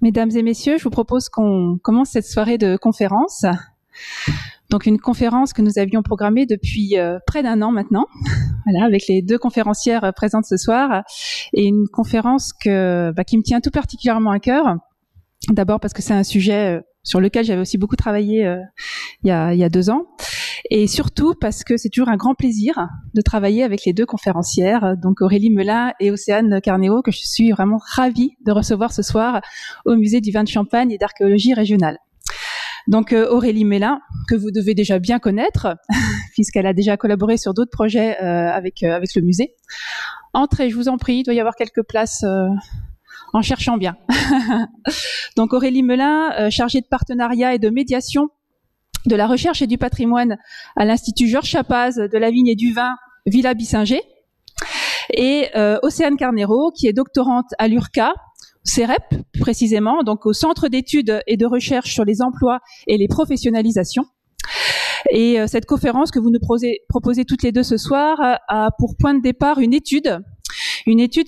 Mesdames et messieurs, je vous propose qu'on commence cette soirée de conférence. Donc une conférence que nous avions programmée depuis près d'un an maintenant, voilà, avec les deux conférencières présentes ce soir, et une conférence qui me tient tout particulièrement à cœur. D'abord parce que c'est un sujet sur lequel j'avais aussi beaucoup travaillé il y a 2 ans, et surtout parce que c'est toujours un grand plaisir de travailler avec les deux conférencières, donc Aurélie Melin et Océane Carnéot, que je suis vraiment ravie de recevoir ce soir au Musée du vin de Champagne et d'archéologie régionale. Donc Aurélie Melin, que vous devez déjà bien connaître, puisqu'elle a déjà collaboré sur d'autres projets avec le musée. Entrez, je vous en prie, il doit y avoir quelques places en cherchant bien. Donc Aurélie Melin, chargée de partenariat et de médiation de la recherche et du patrimoine à l'Institut Georges Chapaz de la vigne et du vin Villa Bissinger, et Océane Carnéot, qui est doctorante à l'URCA, CEREP précisément, donc au Centre d'études et de recherche sur les emplois et les professionnalisations. Et cette conférence que vous nous proposez toutes les deux ce soir a pour point de départ une étude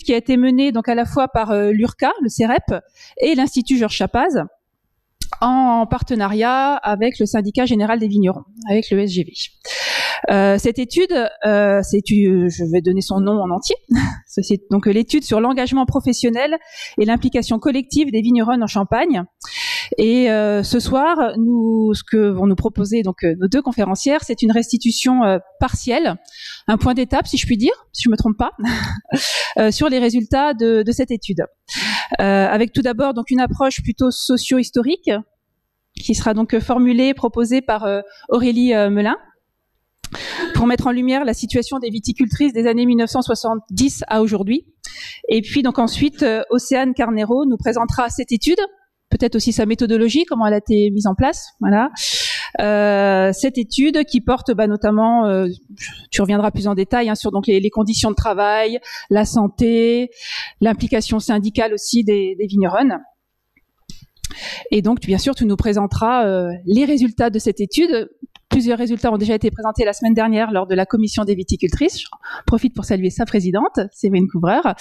qui a été menée donc à la fois par l'URCA, le CEREP, et l'Institut Georges Chapaz, en partenariat avec le Syndicat général des vignerons, avec le SGV. Cette étude, je vais donner son nom en entier, c'est donc l'étude sur l'engagement professionnel et l'implication collective des vignerons en Champagne. Et ce soir, ce que vont nous proposer donc nos deux conférencières, c'est une restitution partielle, un point d'étape, si je puis dire, si je me trompe pas, sur les résultats de cette étude. Avec tout d'abord donc une approche plutôt socio-historique, qui sera donc proposée par Aurélie Melin, pour mettre en lumière la situation des viticultrices des années 1970 à aujourd'hui. Et puis donc ensuite, Océane Carnéot nous présentera cette étude, peut-être aussi sa méthodologie, comment elle a été mise en place. Voilà. Cette étude qui porte notamment, tu reviendras plus en détail, sur donc les conditions de travail, la santé, l'implication syndicale aussi des vigneronnes. Et donc, bien sûr, tu nous présenteras les résultats de cette étude. Plusieurs résultats ont déjà été présentés la semaine dernière lors de la commission des viticultrices. Je profite pour saluer sa présidente, Séverine Couvreur.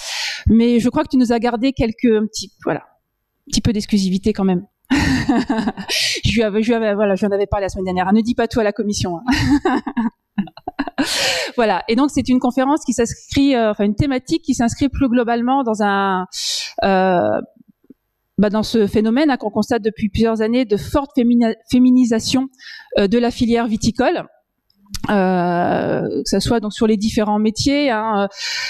Mais je crois que tu nous as gardé un petit peu d'exclusivité quand même. J'en avais parlé la semaine dernière. Ne dis pas tout à la commission. Voilà. Et donc, c'est une conférence qui s'inscrit, une thématique qui s'inscrit plus globalement dans ce phénomène qu'on constate depuis plusieurs années de forte féminisation de la filière viticole, que ça soit donc sur les différents métiers,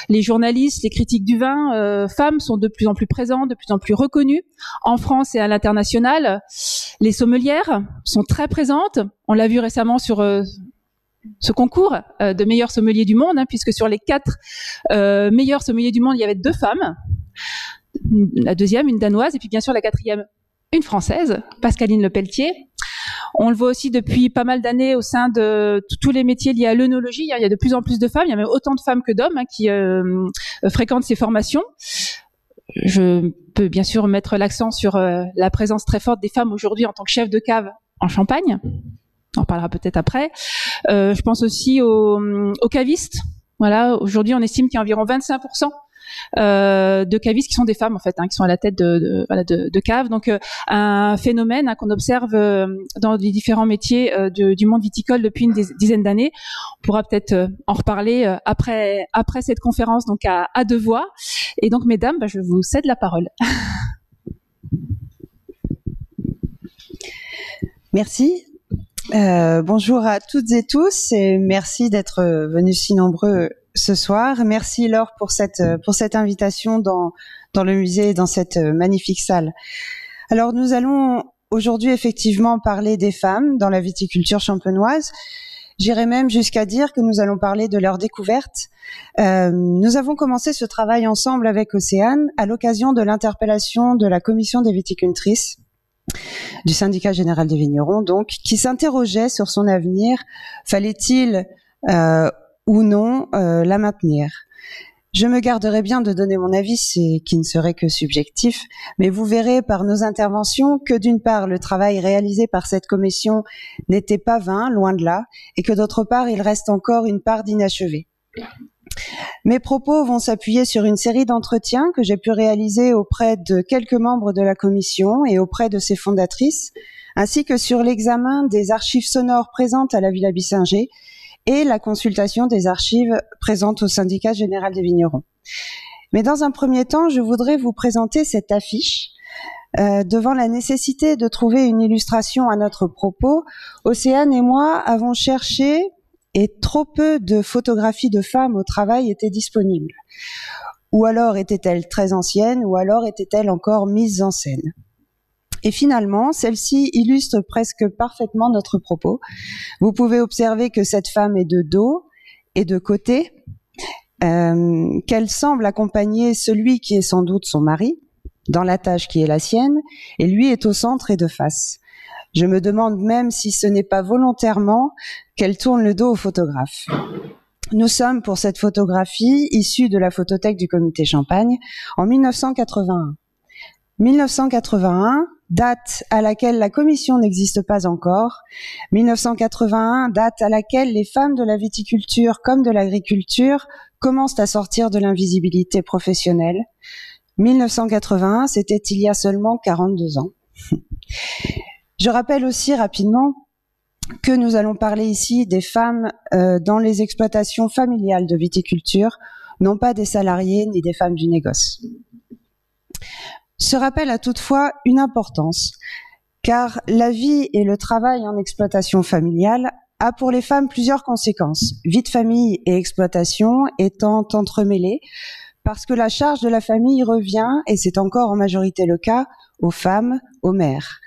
les journalistes, les critiques du vin, femmes sont de plus en plus présentes, de plus en plus reconnues en France et à l'international. Les sommelières sont très présentes. On l'a vu récemment sur ce concours de meilleurs sommeliers du monde, puisque sur les 4 meilleurs sommeliers du monde, il y avait 2 femmes. La deuxième, une danoise, et puis bien sûr la 4e, une française, Pascaline Lepelletier. On le voit aussi depuis pas mal d'années au sein de tous les métiers liés à l'œnologie. Il y a de plus en plus de femmes, il y a même autant de femmes que d'hommes qui fréquentent ces formations. Je peux bien sûr mettre l'accent sur la présence très forte des femmes aujourd'hui en tant que chef de cave en Champagne. On en parlera peut-être après. Je pense aussi aux cavistes. Voilà, aujourd'hui on estime qu'il y a environ 25% de cavistes qui sont des femmes en fait, qui sont à la tête de caves. Donc un phénomène qu'on observe dans les différents métiers du monde viticole depuis une dizaine d'années. On pourra peut-être en reparler après cette conférence, donc à 2 voix. Et donc mesdames, je vous cède la parole. Merci. Bonjour à toutes et tous et merci d'être venus si nombreux ce soir. Merci Laure pour cette invitation dans le musée, dans cette magnifique salle. Alors nous allons aujourd'hui effectivement parler des femmes dans la viticulture champenoise. J'irai même jusqu'à dire que nous allons parler de leur découverte. Nous avons commencé ce travail ensemble avec Océane à l'occasion de l'interpellation de la commission des viticultrices du Syndicat général des vignerons, donc, qui s'interrogeait sur son avenir. Fallait-il ou non la maintenir? Je me garderai bien de donner mon avis, qui ne serait que subjectif, mais vous verrez par nos interventions que d'une part, le travail réalisé par cette commission n'était pas vain, loin de là, et que d'autre part, il reste encore une part d'inachevé. Mes propos vont s'appuyer sur une série d'entretiens que j'ai pu réaliser auprès de quelques membres de la commission et auprès de ses fondatrices, ainsi que sur l'examen des archives sonores présentes à la Villa Bissinger et la consultation des archives présentes au Syndicat général des vignerons. Mais dans un premier temps, je voudrais vous présenter cette affiche. Devant la nécessité de trouver une illustration à notre propos, Océane et moi avons cherché et trop peu de photographies de femmes au travail étaient disponibles. Ou alors étaient-elles très anciennes, ou alors étaient-elles encore mises en scène. Et finalement, celle-ci illustre presque parfaitement notre propos. Vous pouvez observer que cette femme est de dos et de côté, qu'elle semble accompagner celui qui est sans doute son mari, dans la tâche qui est la sienne, et lui est au centre et de face. Je me demande même si ce n'est pas volontairement qu'elle tourne le dos au photographe. Nous sommes pour cette photographie issue de la photothèque du Comité Champagne en 1981. 1981, date à laquelle la commission n'existe pas encore. 1981, date à laquelle les femmes de la viticulture comme de l'agriculture commencent à sortir de l'invisibilité professionnelle. 1981, c'était il y a seulement 42 ans. Je rappelle aussi rapidement que nous allons parler ici des femmes dans les exploitations familiales de viticulture, non pas des salariés ni des femmes du négoce. Ce rappel a toutefois une importance, car la vie et le travail en exploitation familiale a pour les femmes plusieurs conséquences, vie de famille et exploitation étant entremêlées, parce que la charge de la famille revient, et c'est encore en majorité le cas, aux femmes, aux mères.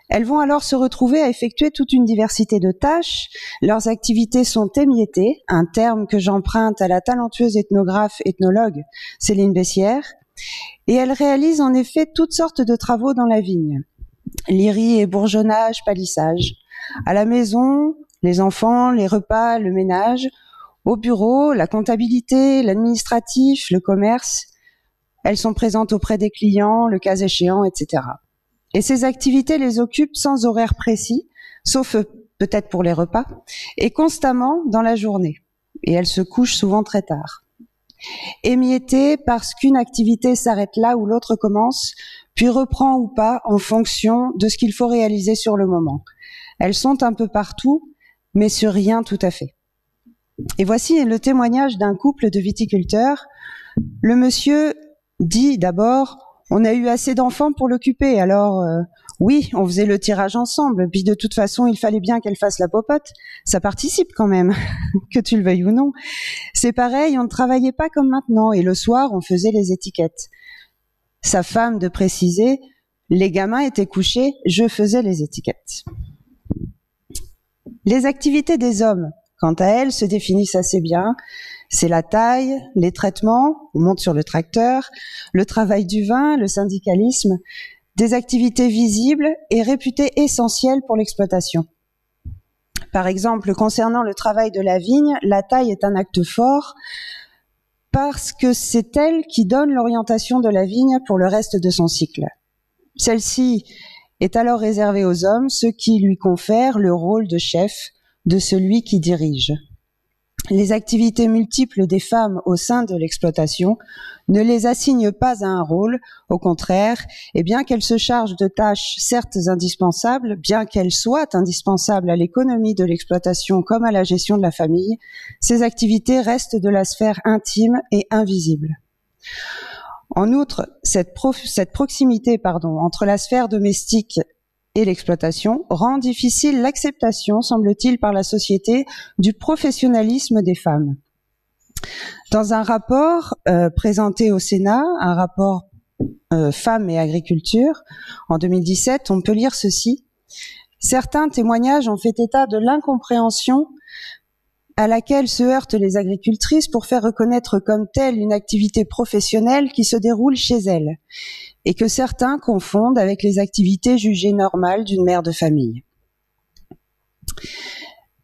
Elles vont alors se retrouver à effectuer toute une diversité de tâches. Leurs activités sont émiettées, un terme que j'emprunte à la talentueuse ethnologue Céline Bessières, et elles réalisent en effet toutes sortes de travaux dans la vigne. Liris et bourgeonnage, palissage. À la maison, les enfants, les repas, le ménage. Au bureau, la comptabilité, l'administratif, le commerce. Elles sont présentes auprès des clients, le cas échéant, etc. Et ces activités les occupent sans horaire précis, sauf peut-être pour les repas, et constamment dans la journée. Et elles se couchent souvent très tard. Émiettées parce qu'une activité s'arrête là où l'autre commence, puis reprend ou pas en fonction de ce qu'il faut réaliser sur le moment. Elles sont un peu partout, mais sur rien tout à fait. Et voici le témoignage d'un couple de viticulteurs. Le monsieur dit d'abord: on a eu assez d'enfants pour l'occuper, alors oui, on faisait le tirage ensemble, puis de toute façon, il fallait bien qu'elle fasse la popote. Ça participe quand même, que tu le veuilles ou non. C'est pareil, on ne travaillait pas comme maintenant, et le soir, on faisait les étiquettes. Sa femme de préciser: les gamins étaient couchés, je faisais les étiquettes. Les activités des hommes, quant à elles, se définissent assez bien. C'est la taille, les traitements, on monte sur le tracteur, le travail du vin, le syndicalisme, des activités visibles et réputées essentielles pour l'exploitation. Par exemple, concernant le travail de la vigne, la taille est un acte fort parce que c'est elle qui donne l'orientation de la vigne pour le reste de son cycle. Celle-ci est alors réservée aux hommes, ce qui lui confère le rôle de chef, de celui qui dirige. Les activités multiples des femmes au sein de l'exploitation ne les assignent pas à un rôle, au contraire, et bien qu'elles se chargent de tâches certes indispensables, bien qu'elles soient indispensables à l'économie de l'exploitation comme à la gestion de la famille, ces activités restent de la sphère intime et invisible. En outre, cette proximité entre la sphère domestique et l'exploitation rend difficile l'acceptation, semble-t-il, par la société du professionnalisme des femmes. Dans un rapport présenté au Sénat, un rapport Femmes et agriculture, en 2017, on peut lire ceci. Certains témoignages ont fait état de l'incompréhension à laquelle se heurtent les agricultrices pour faire reconnaître comme telle une activité professionnelle qui se déroule chez elles, et que certains confondent avec les activités jugées normales d'une mère de famille.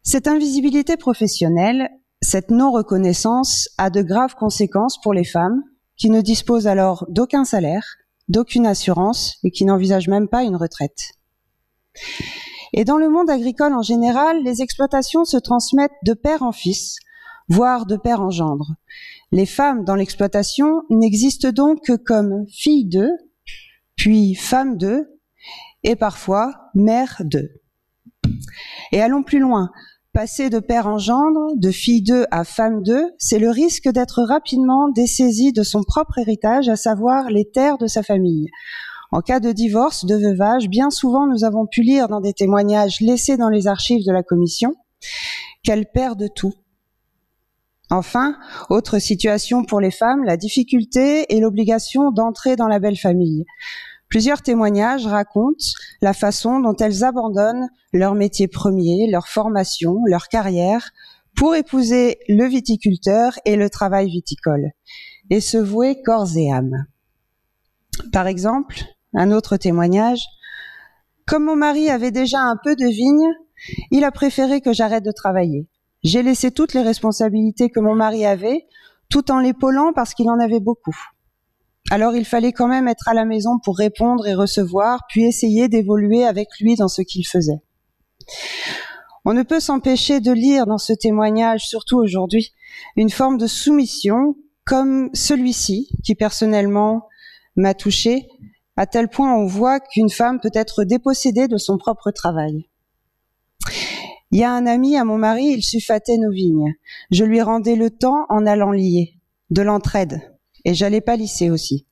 Cette invisibilité professionnelle cette non-reconnaissance a de graves conséquences pour les femmes qui ne disposent alors d'aucun salaire, d'aucune assurance et qui n'envisagent même pas une retraite. Et dans le monde agricole en général, les exploitations se transmettent de père en fils, voire de père en gendre. Les femmes dans l'exploitation n'existent donc que comme filles d'eux, puis femmes d'eux, et parfois mères d'eux. Et allons plus loin. Passer de père en gendre, de fille d'eux à femme d'eux, c'est le risque d'être rapidement dessaisi de son propre héritage, à savoir les terres de sa famille. En cas de divorce, de veuvage, bien souvent nous avons pu lire dans des témoignages laissés dans les archives de la commission qu'elles perdent tout. Enfin, autre situation pour les femmes, la difficulté et l'obligation d'entrer dans la belle famille. Plusieurs témoignages racontent la façon dont elles abandonnent leur métier premier, leur formation, leur carrière, pour épouser le viticulteur et le travail viticole, et se vouer corps et âme. Par exemple, un autre témoignage, « Comme mon mari avait déjà un peu de vigne, il a préféré que j'arrête de travailler. J'ai laissé toutes les responsabilités que mon mari avait, tout en l'épaulant parce qu'il en avait beaucoup. Alors il fallait quand même être à la maison pour répondre et recevoir, puis essayer d'évoluer avec lui dans ce qu'il faisait. » On ne peut s'empêcher de lire dans ce témoignage, surtout aujourd'hui, une forme de soumission comme celui-ci, qui personnellement m'a touchée, à tel point on voit qu'une femme peut être dépossédée de son propre travail. Il y a un ami à mon mari, il sulfatait nos vignes. Je lui rendais le temps en allant lier, de l'entraide, et j'allais palisser aussi.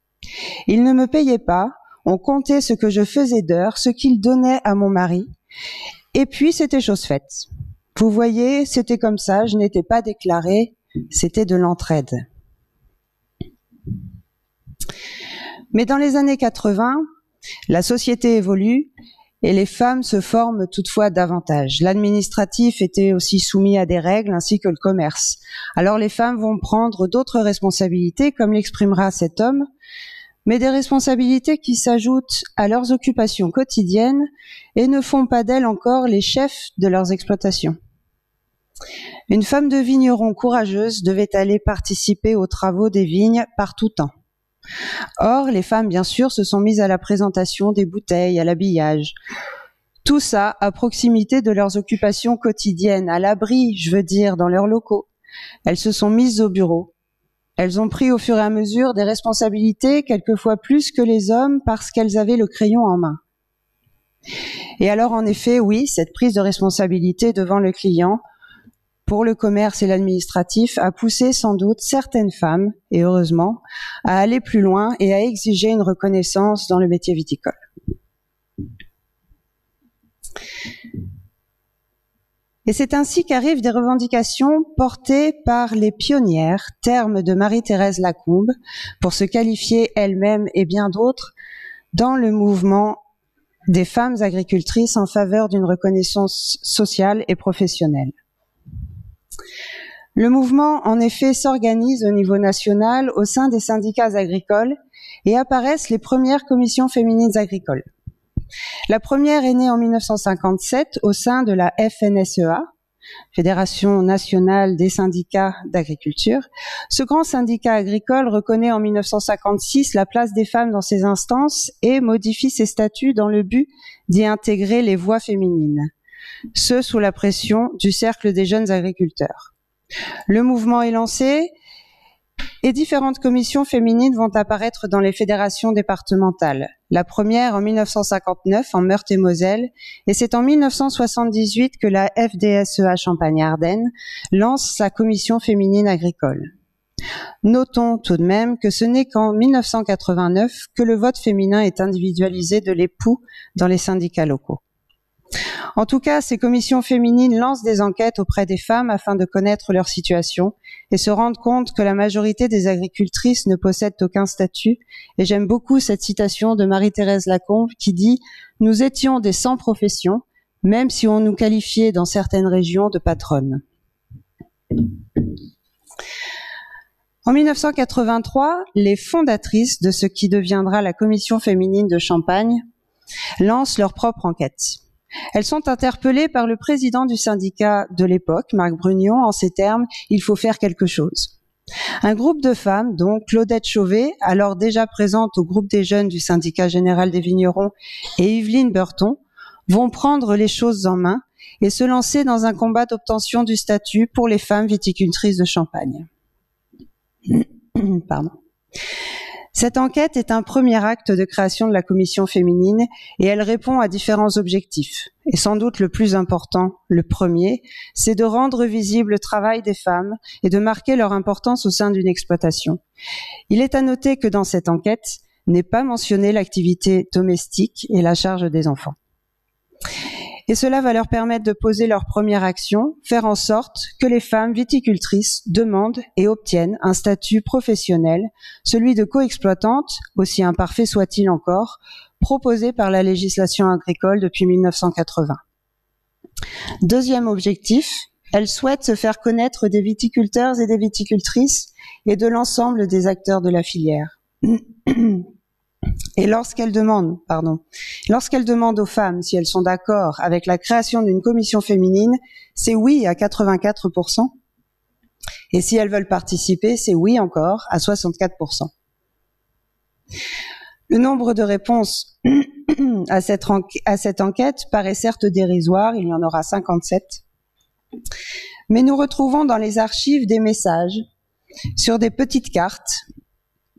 Il ne me payait pas, on comptait ce que je faisais d'heures, ce qu'il donnait à mon mari, et puis c'était chose faite. Vous voyez, c'était comme ça, je n'étais pas déclarée, c'était de l'entraide. Mais dans les années 80, la société évolue et les femmes se forment toutefois davantage. L'administratif était aussi soumis à des règles ainsi que le commerce. Alors les femmes vont prendre d'autres responsabilités, comme l'exprimera cet homme, mais des responsabilités qui s'ajoutent à leurs occupations quotidiennes et ne font pas d'elles encore les chefs de leurs exploitations. Une femme de vigneron courageuse devait aller participer aux travaux des vignes par tout temps. Or, les femmes, bien sûr, se sont mises à la présentation des bouteilles, à l'habillage. Tout ça à proximité de leurs occupations quotidiennes, à l'abri, je veux dire, dans leurs locaux. Elles se sont mises au bureau. Elles ont pris au fur et à mesure des responsabilités, quelquefois plus que les hommes, parce qu'elles avaient le crayon en main. Et alors, en effet, oui, cette prise de responsabilité devant le client, pour le commerce et l'administratif, a poussé sans doute certaines femmes, et heureusement, à aller plus loin et à exiger une reconnaissance dans le métier viticole. Et c'est ainsi qu'arrivent des revendications portées par les pionnières, terme de Marie-Thérèse Lacombe, pour se qualifier elle-même et bien d'autres dans le mouvement des femmes agricultrices en faveur d'une reconnaissance sociale et professionnelle. Le mouvement, en effet, s'organise au niveau national au sein des syndicats agricoles et apparaissent les premières commissions féminines agricoles. La première est née en 1957 au sein de la FNSEA, Fédération nationale des syndicats d'agriculture. Ce grand syndicat agricole reconnaît en 1956 la place des femmes dans ses instances et modifie ses statuts dans le but d'y intégrer les voix féminines, ce sous la pression du Cercle des jeunes agriculteurs. Le mouvement est lancé et différentes commissions féminines vont apparaître dans les fédérations départementales. La première en 1959 en Meurthe-et-Moselle et c'est en 1978 que la FDSEA Champagne-Ardenne lance sa commission féminine agricole. Notons tout de même que ce n'est qu'en 1989 que le vote féminin est individualisé de l'époux dans les syndicats locaux. En tout cas, ces commissions féminines lancent des enquêtes auprès des femmes afin de connaître leur situation et se rendre compte que la majorité des agricultrices ne possèdent aucun statut. Et j'aime beaucoup cette citation de Marie-Thérèse Lacombe qui dit « Nous étions des sans profession, même si on nous qualifiait dans certaines régions de patronnes ». En 1983, les fondatrices de ce qui deviendra la Commission féminine de Champagne lancent leur propre enquête. Elles sont interpellées par le président du syndicat de l'époque, Marc Brugnon, en ces termes « Il faut faire quelque chose ». Un groupe de femmes, dont Claudette Chauvet, alors déjà présente au groupe des jeunes du syndicat général des vignerons, et Yveline Burton, vont prendre les choses en main et se lancer dans un combat d'obtention du statut pour les femmes viticultrices de Champagne. Pardon. Cette enquête est un premier acte de création de la commission féminine et elle répond à différents objectifs. Et sans doute le plus important, le premier, c'est de rendre visible le travail des femmes et de marquer leur importance au sein d'une exploitation. Il est à noter que dans cette enquête n'est pas mentionnée l'activité domestique et la charge des enfants. Et cela va leur permettre de poser leur première action, faire en sorte que les femmes viticultrices demandent et obtiennent un statut professionnel, celui de coexploitante, aussi imparfait soit-il encore, proposé par la législation agricole depuis 1980. Deuxième objectif, elles souhaitent se faire connaître des viticulteurs et des viticultrices et de l'ensemble des acteurs de la filière. Et lorsqu'elle demande aux femmes si elles sont d'accord avec la création d'une commission féminine, c'est oui à 84%. Et si elles veulent participer, c'est oui encore à 64%. Le nombre de réponses à cette enquête paraît certes dérisoire, il y en aura 57. Mais nous retrouvons dans les archives des messages sur des petites cartes,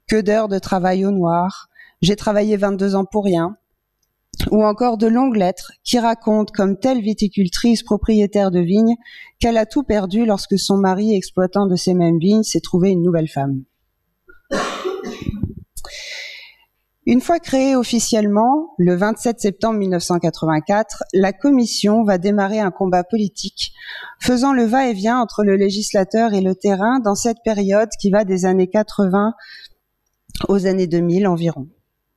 que d'heures de travail au noir, j'ai travaillé 22 ans pour rien, ou encore de longues lettres qui racontent, comme telle viticultrice propriétaire de vignes, qu'elle a tout perdu lorsque son mari, exploitant de ces mêmes vignes, s'est trouvé une nouvelle femme. Une fois créée officiellement, le 27 septembre 1984, la commission va démarrer un combat politique, faisant le va-et-vient entre le législateur et le terrain dans cette période qui va des années 80 aux années 2000 environ.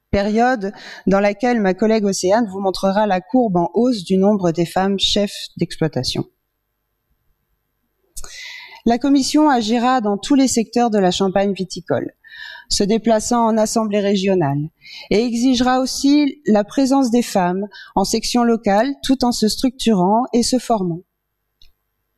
Période dans laquelle ma collègue Océane vous montrera la courbe en hausse du nombre des femmes chefs d'exploitation. La commission agira dans tous les secteurs de la Champagne viticole, se déplaçant en assemblée régionale, et exigera aussi la présence des femmes en section locale tout en se structurant et se formant.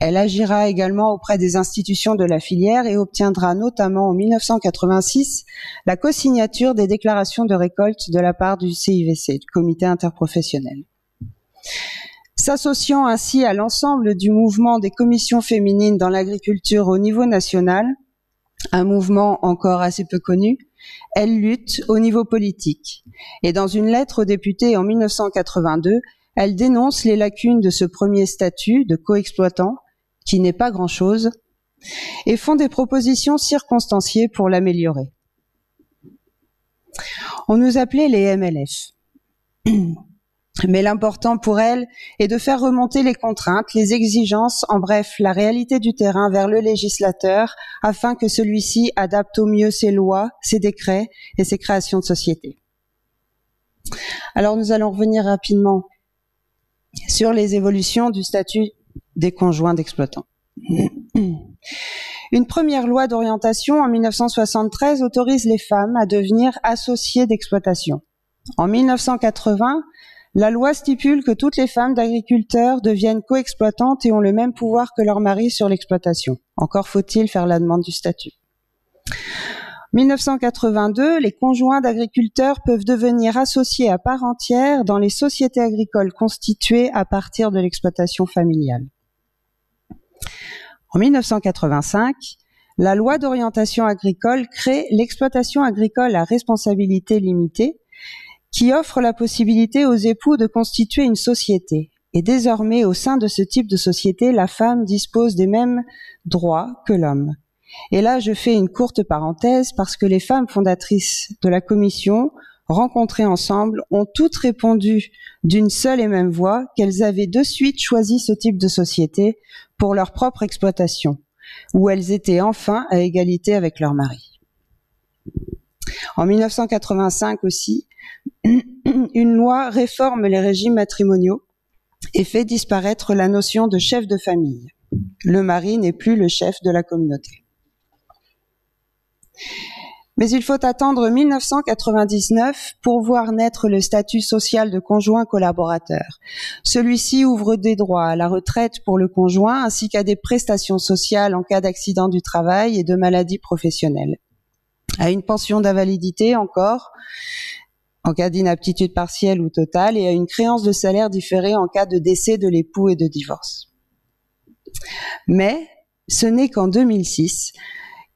Elle agira également auprès des institutions de la filière et obtiendra notamment en 1986 la co-signature des déclarations de récolte de la part du CIVC, du Comité interprofessionnel. S'associant ainsi à l'ensemble du mouvement des commissions féminines dans l'agriculture au niveau national, un mouvement encore assez peu connu, elle lutte au niveau politique. Et dans une lettre aux députés en 1982, elle dénonce les lacunes de ce premier statut de coexploitant, qui n'est pas grand-chose, et font des propositions circonstanciées pour l'améliorer. On nous appelait les MLF. Mais l'important pour elle est de faire remonter les contraintes, les exigences, en bref, la réalité du terrain vers le législateur, afin que celui-ci adapte au mieux ses lois, ses décrets et ses créations de société. Alors nous allons revenir rapidement sur les évolutions du statut des conjoints d'exploitants. Une première loi d'orientation en 1973 autorise les femmes à devenir associées d'exploitation. En 1980, la loi stipule que toutes les femmes d'agriculteurs deviennent coexploitantes et ont le même pouvoir que leur mari sur l'exploitation. Encore faut-il faire la demande du statut. 1982, les conjoints d'agriculteurs peuvent devenir associés à part entière dans les sociétés agricoles constituées à partir de l'exploitation familiale. En 1985, la loi d'orientation agricole crée l'exploitation agricole à responsabilité limitée qui offre la possibilité aux époux de constituer une société. Et désormais, au sein de ce type de société, la femme dispose des mêmes droits que l'homme. Et là, je fais une courte parenthèse parce que les femmes fondatrices de la commission, rencontrées ensemble, ont toutes répondu d'une seule et même voix qu'elles avaient de suite choisi ce type de société pour leur propre exploitation, où elles étaient enfin à égalité avec leur mari. En 1985 aussi, une loi réforme les régimes matrimoniaux et fait disparaître la notion de chef de famille. Le mari n'est plus le chef de la communauté. Mais il faut attendre 1999 pour voir naître le statut social de conjoint collaborateur. Celui-ci ouvre des droits à la retraite pour le conjoint ainsi qu'à des prestations sociales en cas d'accident du travail et de maladie professionnelle, à une pension d'invalidité encore, en cas d'inaptitude partielle ou totale, et à une créance de salaire différée en cas de décès de l'époux et de divorce. Mais ce n'est qu'en 2006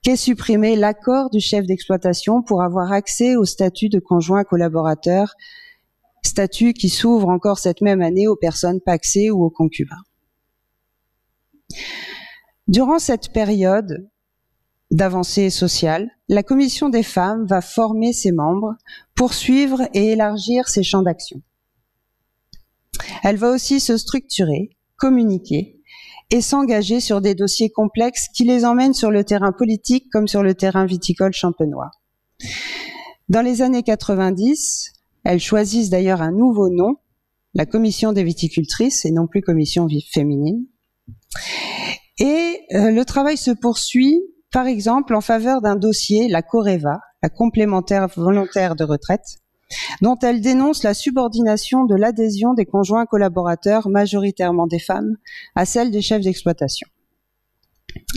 qu'est supprimé l'accord du chef d'exploitation pour avoir accès au statut de conjoint collaborateur, statut qui s'ouvre encore cette même année aux personnes pacsées ou aux concubins. Durant cette période d'avancée sociale, la Commission des femmes va former ses membres, poursuivre et élargir ses champs d'action. Elle va aussi se structurer, communiquer et s'engager sur des dossiers complexes qui les emmènent sur le terrain politique comme sur le terrain viticole champenois. Dans les années 90, elles choisissent d'ailleurs un nouveau nom, la Commission des viticultrices et non plus Commission féminine. Et le travail se poursuit, par exemple, en faveur d'un dossier, la Coreva, la complémentaire volontaire de retraite, dont elle dénonce la subordination de l'adhésion des conjoints collaborateurs, majoritairement des femmes, à celle des chefs d'exploitation.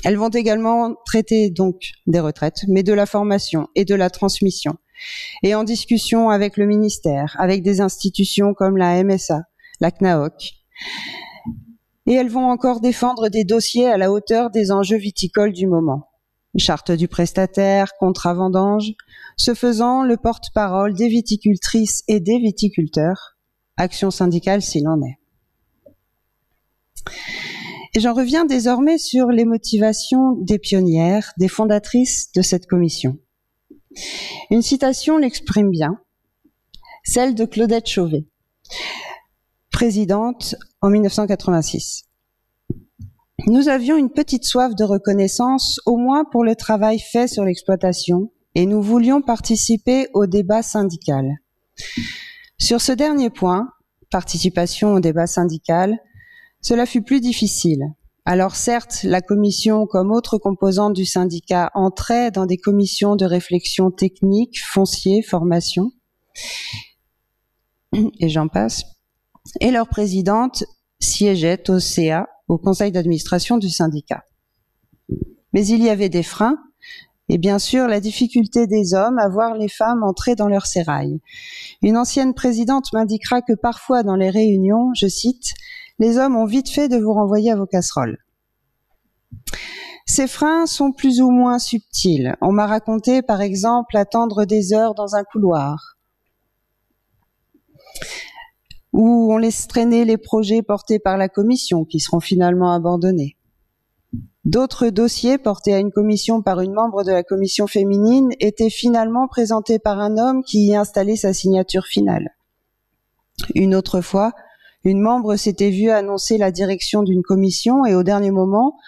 Elles vont également traiter donc des retraites, mais de la formation et de la transmission, et en discussion avec le ministère, avec des institutions comme la MSA, la CNAOC. Et elles vont encore défendre des dossiers à la hauteur des enjeux viticoles du moment. Charte du prestataire, contrat vendange, se faisant le porte-parole des viticultrices et des viticulteurs, action syndicale s'il en est. Et j'en reviens désormais sur les motivations des pionnières, des fondatrices de cette commission. Une citation l'exprime bien, celle de Claudette Chauvet, présidente en 1986. Nous avions une petite soif de reconnaissance, au moins pour le travail fait sur l'exploitation, et nous voulions participer au débat syndical. Sur ce dernier point, participation au débat syndical, cela fut plus difficile. Alors certes, la commission, comme autres composantes du syndicat, entrait dans des commissions de réflexion technique, foncier, formation, et j'en passe, et leur présidente siégeait au CA, au conseil d'administration du syndicat. Mais il y avait des freins, et bien sûr la difficulté des hommes à voir les femmes entrer dans leur sérail. Une ancienne présidente m'indiquera que parfois dans les réunions, je cite, « les hommes ont vite fait de vous renvoyer à vos casseroles ». Ces freins sont plus ou moins subtils. On m'a raconté par exemple attendre des heures dans un couloir, où on laisse traîner les projets portés par la commission qui seront finalement abandonnés. D'autres dossiers portés à une commission par une membre de la commission féminine étaient finalement présentés par un homme qui y installait sa signature finale. Une autre fois, une membre s'était vue annoncer la direction d'une commission et au dernier moment,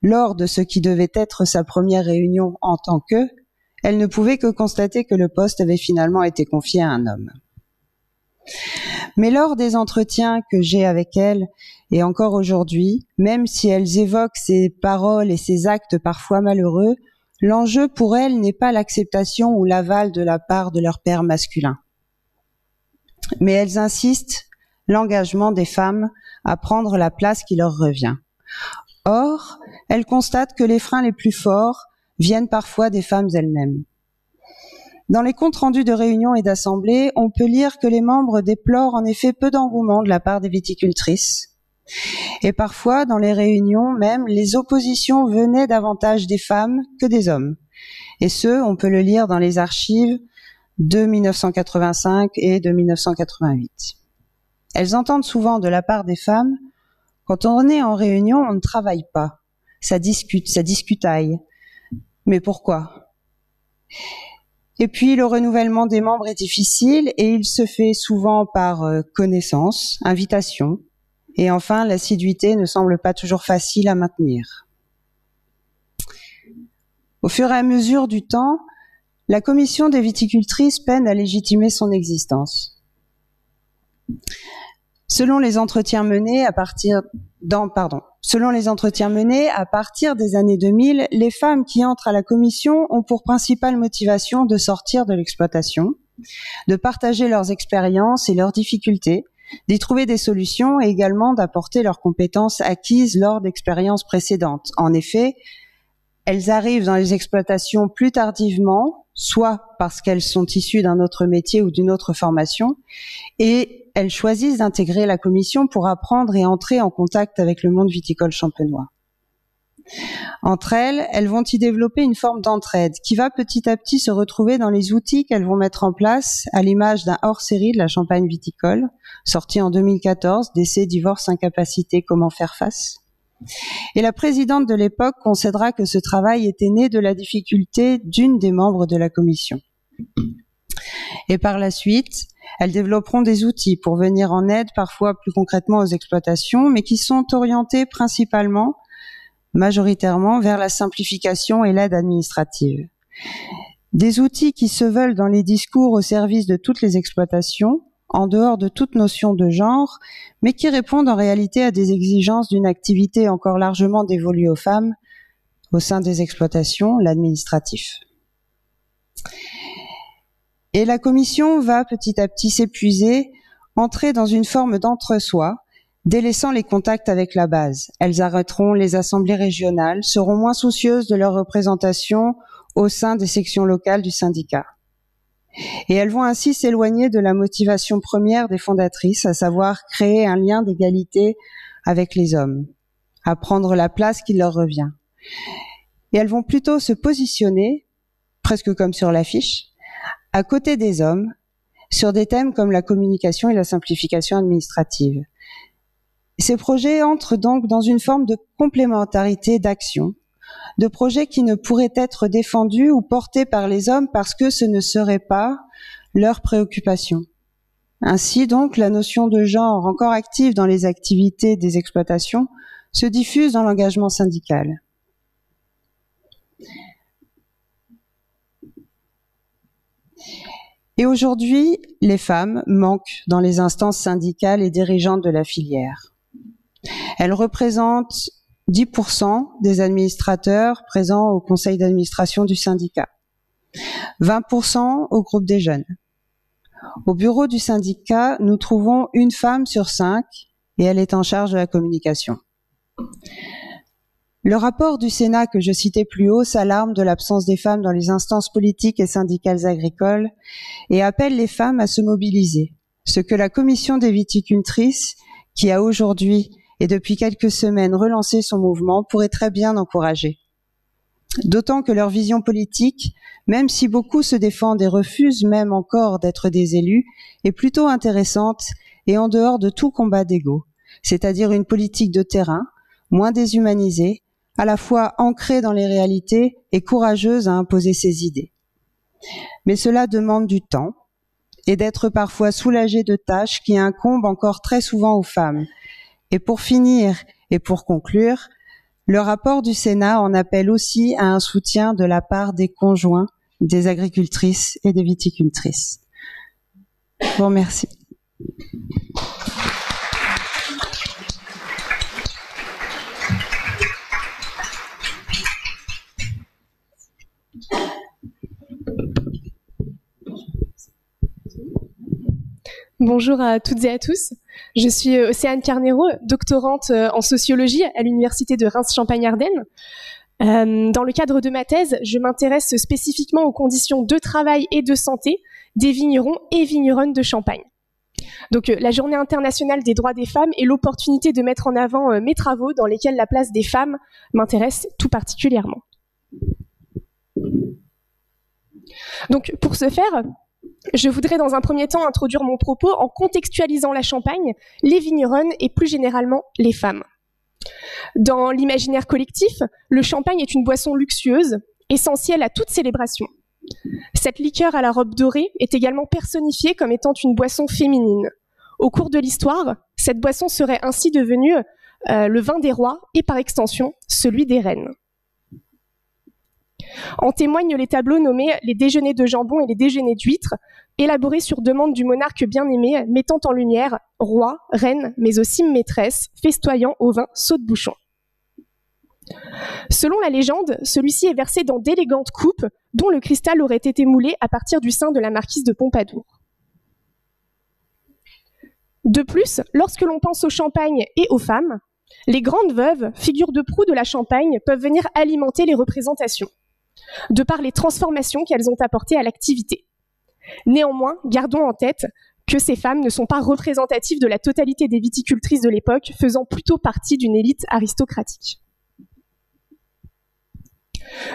lors de ce qui devait être sa première réunion en tant que, elle ne pouvait que constater que le poste avait finalement été confié à un homme. Mais lors des entretiens que j'ai avec elles, et encore aujourd'hui, même si elles évoquent ces paroles et ces actes parfois malheureux, l'enjeu pour elles n'est pas l'acceptation ou l'aval de la part de leur père masculin. Mais elles insistent l'engagement des femmes à prendre la place qui leur revient. Or, elles constatent que les freins les plus forts viennent parfois des femmes elles-mêmes. Dans les comptes rendus de réunions et d'assemblées, on peut lire que les membres déplorent en effet peu d'engouement de la part des viticultrices. Et parfois, dans les réunions même, les oppositions venaient davantage des femmes que des hommes. Et ce, on peut le lire dans les archives de 1985 et de 1988. Elles entendent souvent de la part des femmes « quand on est en réunion, on ne travaille pas. Ça discute, ça discutaille. Mais pourquoi ?» Et puis, le renouvellement des membres est difficile et il se fait souvent par connaissance, invitation. Et enfin, l'assiduité ne semble pas toujours facile à maintenir. Au fur et à mesure du temps, la commission des viticultrices peine à légitimer son existence. Selon les entretiens menés à partir des années 2000, les femmes qui entrent à la commission ont pour principale motivation de sortir de l'exploitation, de partager leurs expériences et leurs difficultés, d'y trouver des solutions et également d'apporter leurs compétences acquises lors d'expériences précédentes. En effet, elles arrivent dans les exploitations plus tardivement, soit parce qu'elles sont issues d'un autre métier ou d'une autre formation, et elles choisissent d'intégrer la commission pour apprendre et entrer en contact avec le monde viticole champenois. Entre elles, elles vont y développer une forme d'entraide qui va petit à petit se retrouver dans les outils qu'elles vont mettre en place à l'image d'un hors-série de la Champagne viticole, sorti en 2014, Décès, divorce, incapacité, comment faire face. Et la présidente de l'époque concédera que ce travail était né de la difficulté d'une des membres de la commission. Et par la suite, elles développeront des outils pour venir en aide parfois plus concrètement aux exploitations, mais qui sont orientés majoritairement vers la simplification et l'aide administrative. Des outils qui se veulent dans les discours au service de toutes les exploitations, en dehors de toute notion de genre, mais qui répondent en réalité à des exigences d'une activité encore largement dévolue aux femmes au sein des exploitations, l'administratif. Et la commission va petit à petit s'épuiser, entrer dans une forme d'entre-soi, délaissant les contacts avec la base. Elles arrêteront les assemblées régionales, seront moins soucieuses de leur représentation au sein des sections locales du syndicat. Et elles vont ainsi s'éloigner de la motivation première des fondatrices, à savoir créer un lien d'égalité avec les hommes, à prendre la place qui leur revient. Et elles vont plutôt se positionner, presque comme sur l'affiche, à côté des hommes, sur des thèmes comme la communication et la simplification administrative. Ces projets entrent donc dans une forme de complémentarité d'action, de projets qui ne pourraient être défendus ou portés par les hommes parce que ce ne serait pas leur préoccupation. Ainsi donc, la notion de genre encore active dans les activités des exploitations se diffuse dans l'engagement syndical. Et aujourd'hui, les femmes manquent dans les instances syndicales et dirigeantes de la filière. Elles représentent 10% des administrateurs présents au conseil d'administration du syndicat, 20% au groupe des jeunes. Au bureau du syndicat, nous trouvons une femme sur 5 et elle est en charge de la communication. Le rapport du Sénat que je citais plus haut s'alarme de l'absence des femmes dans les instances politiques et syndicales agricoles et appelle les femmes à se mobiliser, ce que la commission des viticultrices, qui a aujourd'hui et depuis quelques semaines relancé son mouvement, pourrait très bien encourager. D'autant que leur vision politique, même si beaucoup se défendent et refusent même encore d'être des élus, est plutôt intéressante et en dehors de tout combat d'ego, c'est-à-dire une politique de terrain, moins déshumanisée, à la fois ancrée dans les réalités et courageuse à imposer ses idées. Mais cela demande du temps et d'être parfois soulagé de tâches qui incombent encore très souvent aux femmes. Et pour finir et pour conclure, le rapport du Sénat en appelle aussi à un soutien de la part des conjoints des agricultrices et des viticultrices. Je vous remercie. Bonjour à toutes et à tous. Je suis Océane Carnero, doctorante en sociologie à l'université de Reims-Champagne-Ardenne. Dans le cadre de ma thèse, je m'intéresse spécifiquement aux conditions de travail et de santé des vignerons et vigneronnes de Champagne. Donc, la Journée internationale des droits des femmes est l'opportunité de mettre en avant mes travaux dans lesquels la place des femmes m'intéresse tout particulièrement. Donc, pour ce faire, je voudrais dans un premier temps introduire mon propos en contextualisant la Champagne, les vigneronnes et plus généralement les femmes. Dans l'imaginaire collectif, le champagne est une boisson luxueuse, essentielle à toute célébration. Cette liqueur à la robe dorée est également personnifiée comme étant une boisson féminine. Au cours de l'histoire, cette boisson serait ainsi devenue le vin des rois et par extension celui des reines. En témoignent les tableaux nommés les déjeuners de jambon et les déjeuners d'huîtres, élaborés sur demande du monarque bien-aimé, mettant en lumière roi, reine, mais aussi maîtresse, festoyant au vin saute-bouchon. Selon la légende, celui-ci est versé dans d'élégantes coupes dont le cristal aurait été moulé à partir du sein de la marquise de Pompadour. De plus, lorsque l'on pense au champagne et aux femmes, les grandes veuves, figures de proue de la Champagne, peuvent venir alimenter les représentations, de par les transformations qu'elles ont apportées à l'activité. Néanmoins, gardons en tête que ces femmes ne sont pas représentatives de la totalité des viticultrices de l'époque, faisant plutôt partie d'une élite aristocratique.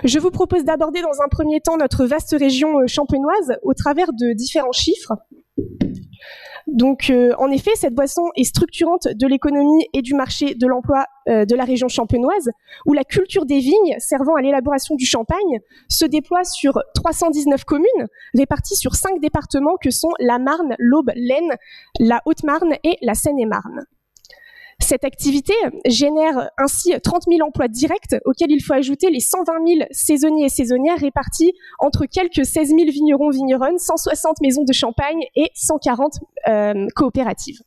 Je vous propose d'aborder dans un premier temps notre vaste région champenoise au travers de différents chiffres. Donc, en effet, cette boisson est structurante de l'économie et du marché de l'emploi de la région champenoise, où la culture des vignes servant à l'élaboration du champagne se déploie sur 319 communes, réparties sur 5 départements que sont la Marne, l'Aube, l'Aisne, la Haute-Marne et la Seine-et-Marne. Cette activité génère ainsi 30 000 emplois directs, auxquels il faut ajouter les 120 000 saisonniers et saisonnières répartis entre quelques 16 000 vignerons-vigneronnes, 160 maisons de champagne et 140 coopératives.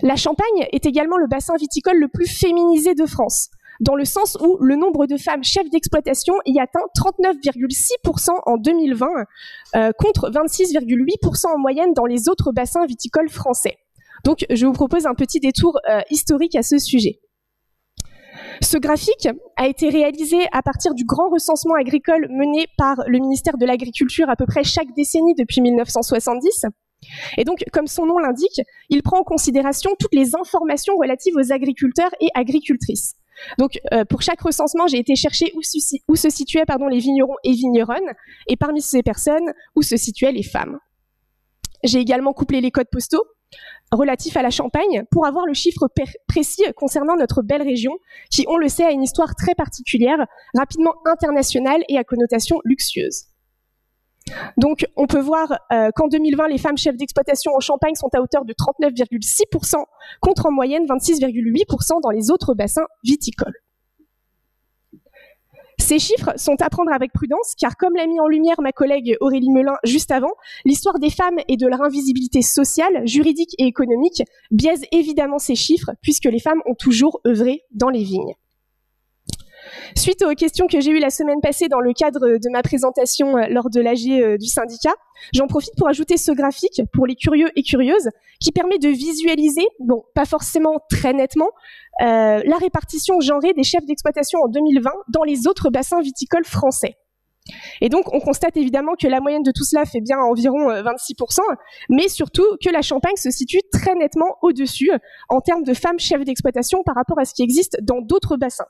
La Champagne est également le bassin viticole le plus féminisé de France, dans le sens où le nombre de femmes chefs d'exploitation y atteint 39,6% en 2020, contre 26,8% en moyenne dans les autres bassins viticoles français. Donc, je vous propose un petit détour historique à ce sujet. Ce graphique a été réalisé à partir du grand recensement agricole mené par le ministère de l'Agriculture à peu près chaque décennie depuis 1970. Et donc, comme son nom l'indique, il prend en considération toutes les informations relatives aux agriculteurs et agricultrices. Donc, pour chaque recensement, j'ai été chercher où se situaient les vignerons et vigneronnes, et parmi ces personnes, où se situaient les femmes. J'ai également couplé les codes postaux relatifs à la Champagne pour avoir le chiffre précis concernant notre belle région qui, on le sait, a une histoire très particulière, rapidement internationale et à connotation luxueuse. Donc, on peut voir qu'en 2020, les femmes chefs d'exploitation en Champagne sont à hauteur de 39,6% contre en moyenne 26,8% dans les autres bassins viticoles. Ces chiffres sont à prendre avec prudence, car comme l'a mis en lumière ma collègue Aurélie Melin juste avant, l'histoire des femmes et de leur invisibilité sociale, juridique et économique biaise évidemment ces chiffres, puisque les femmes ont toujours œuvré dans les vignes. Suite aux questions que j'ai eues la semaine passée dans le cadre de ma présentation lors de l'AG du syndicat, j'en profite pour ajouter ce graphique pour les curieux et curieuses qui permet de visualiser, bon, pas forcément très nettement, la répartition genrée des chefs d'exploitation en 2020 dans les autres bassins viticoles français. Et donc, on constate évidemment que la moyenne de tout cela fait bien environ 26%, mais surtout que la Champagne se situe très nettement au-dessus en termes de femmes chefs d'exploitation par rapport à ce qui existe dans d'autres bassins.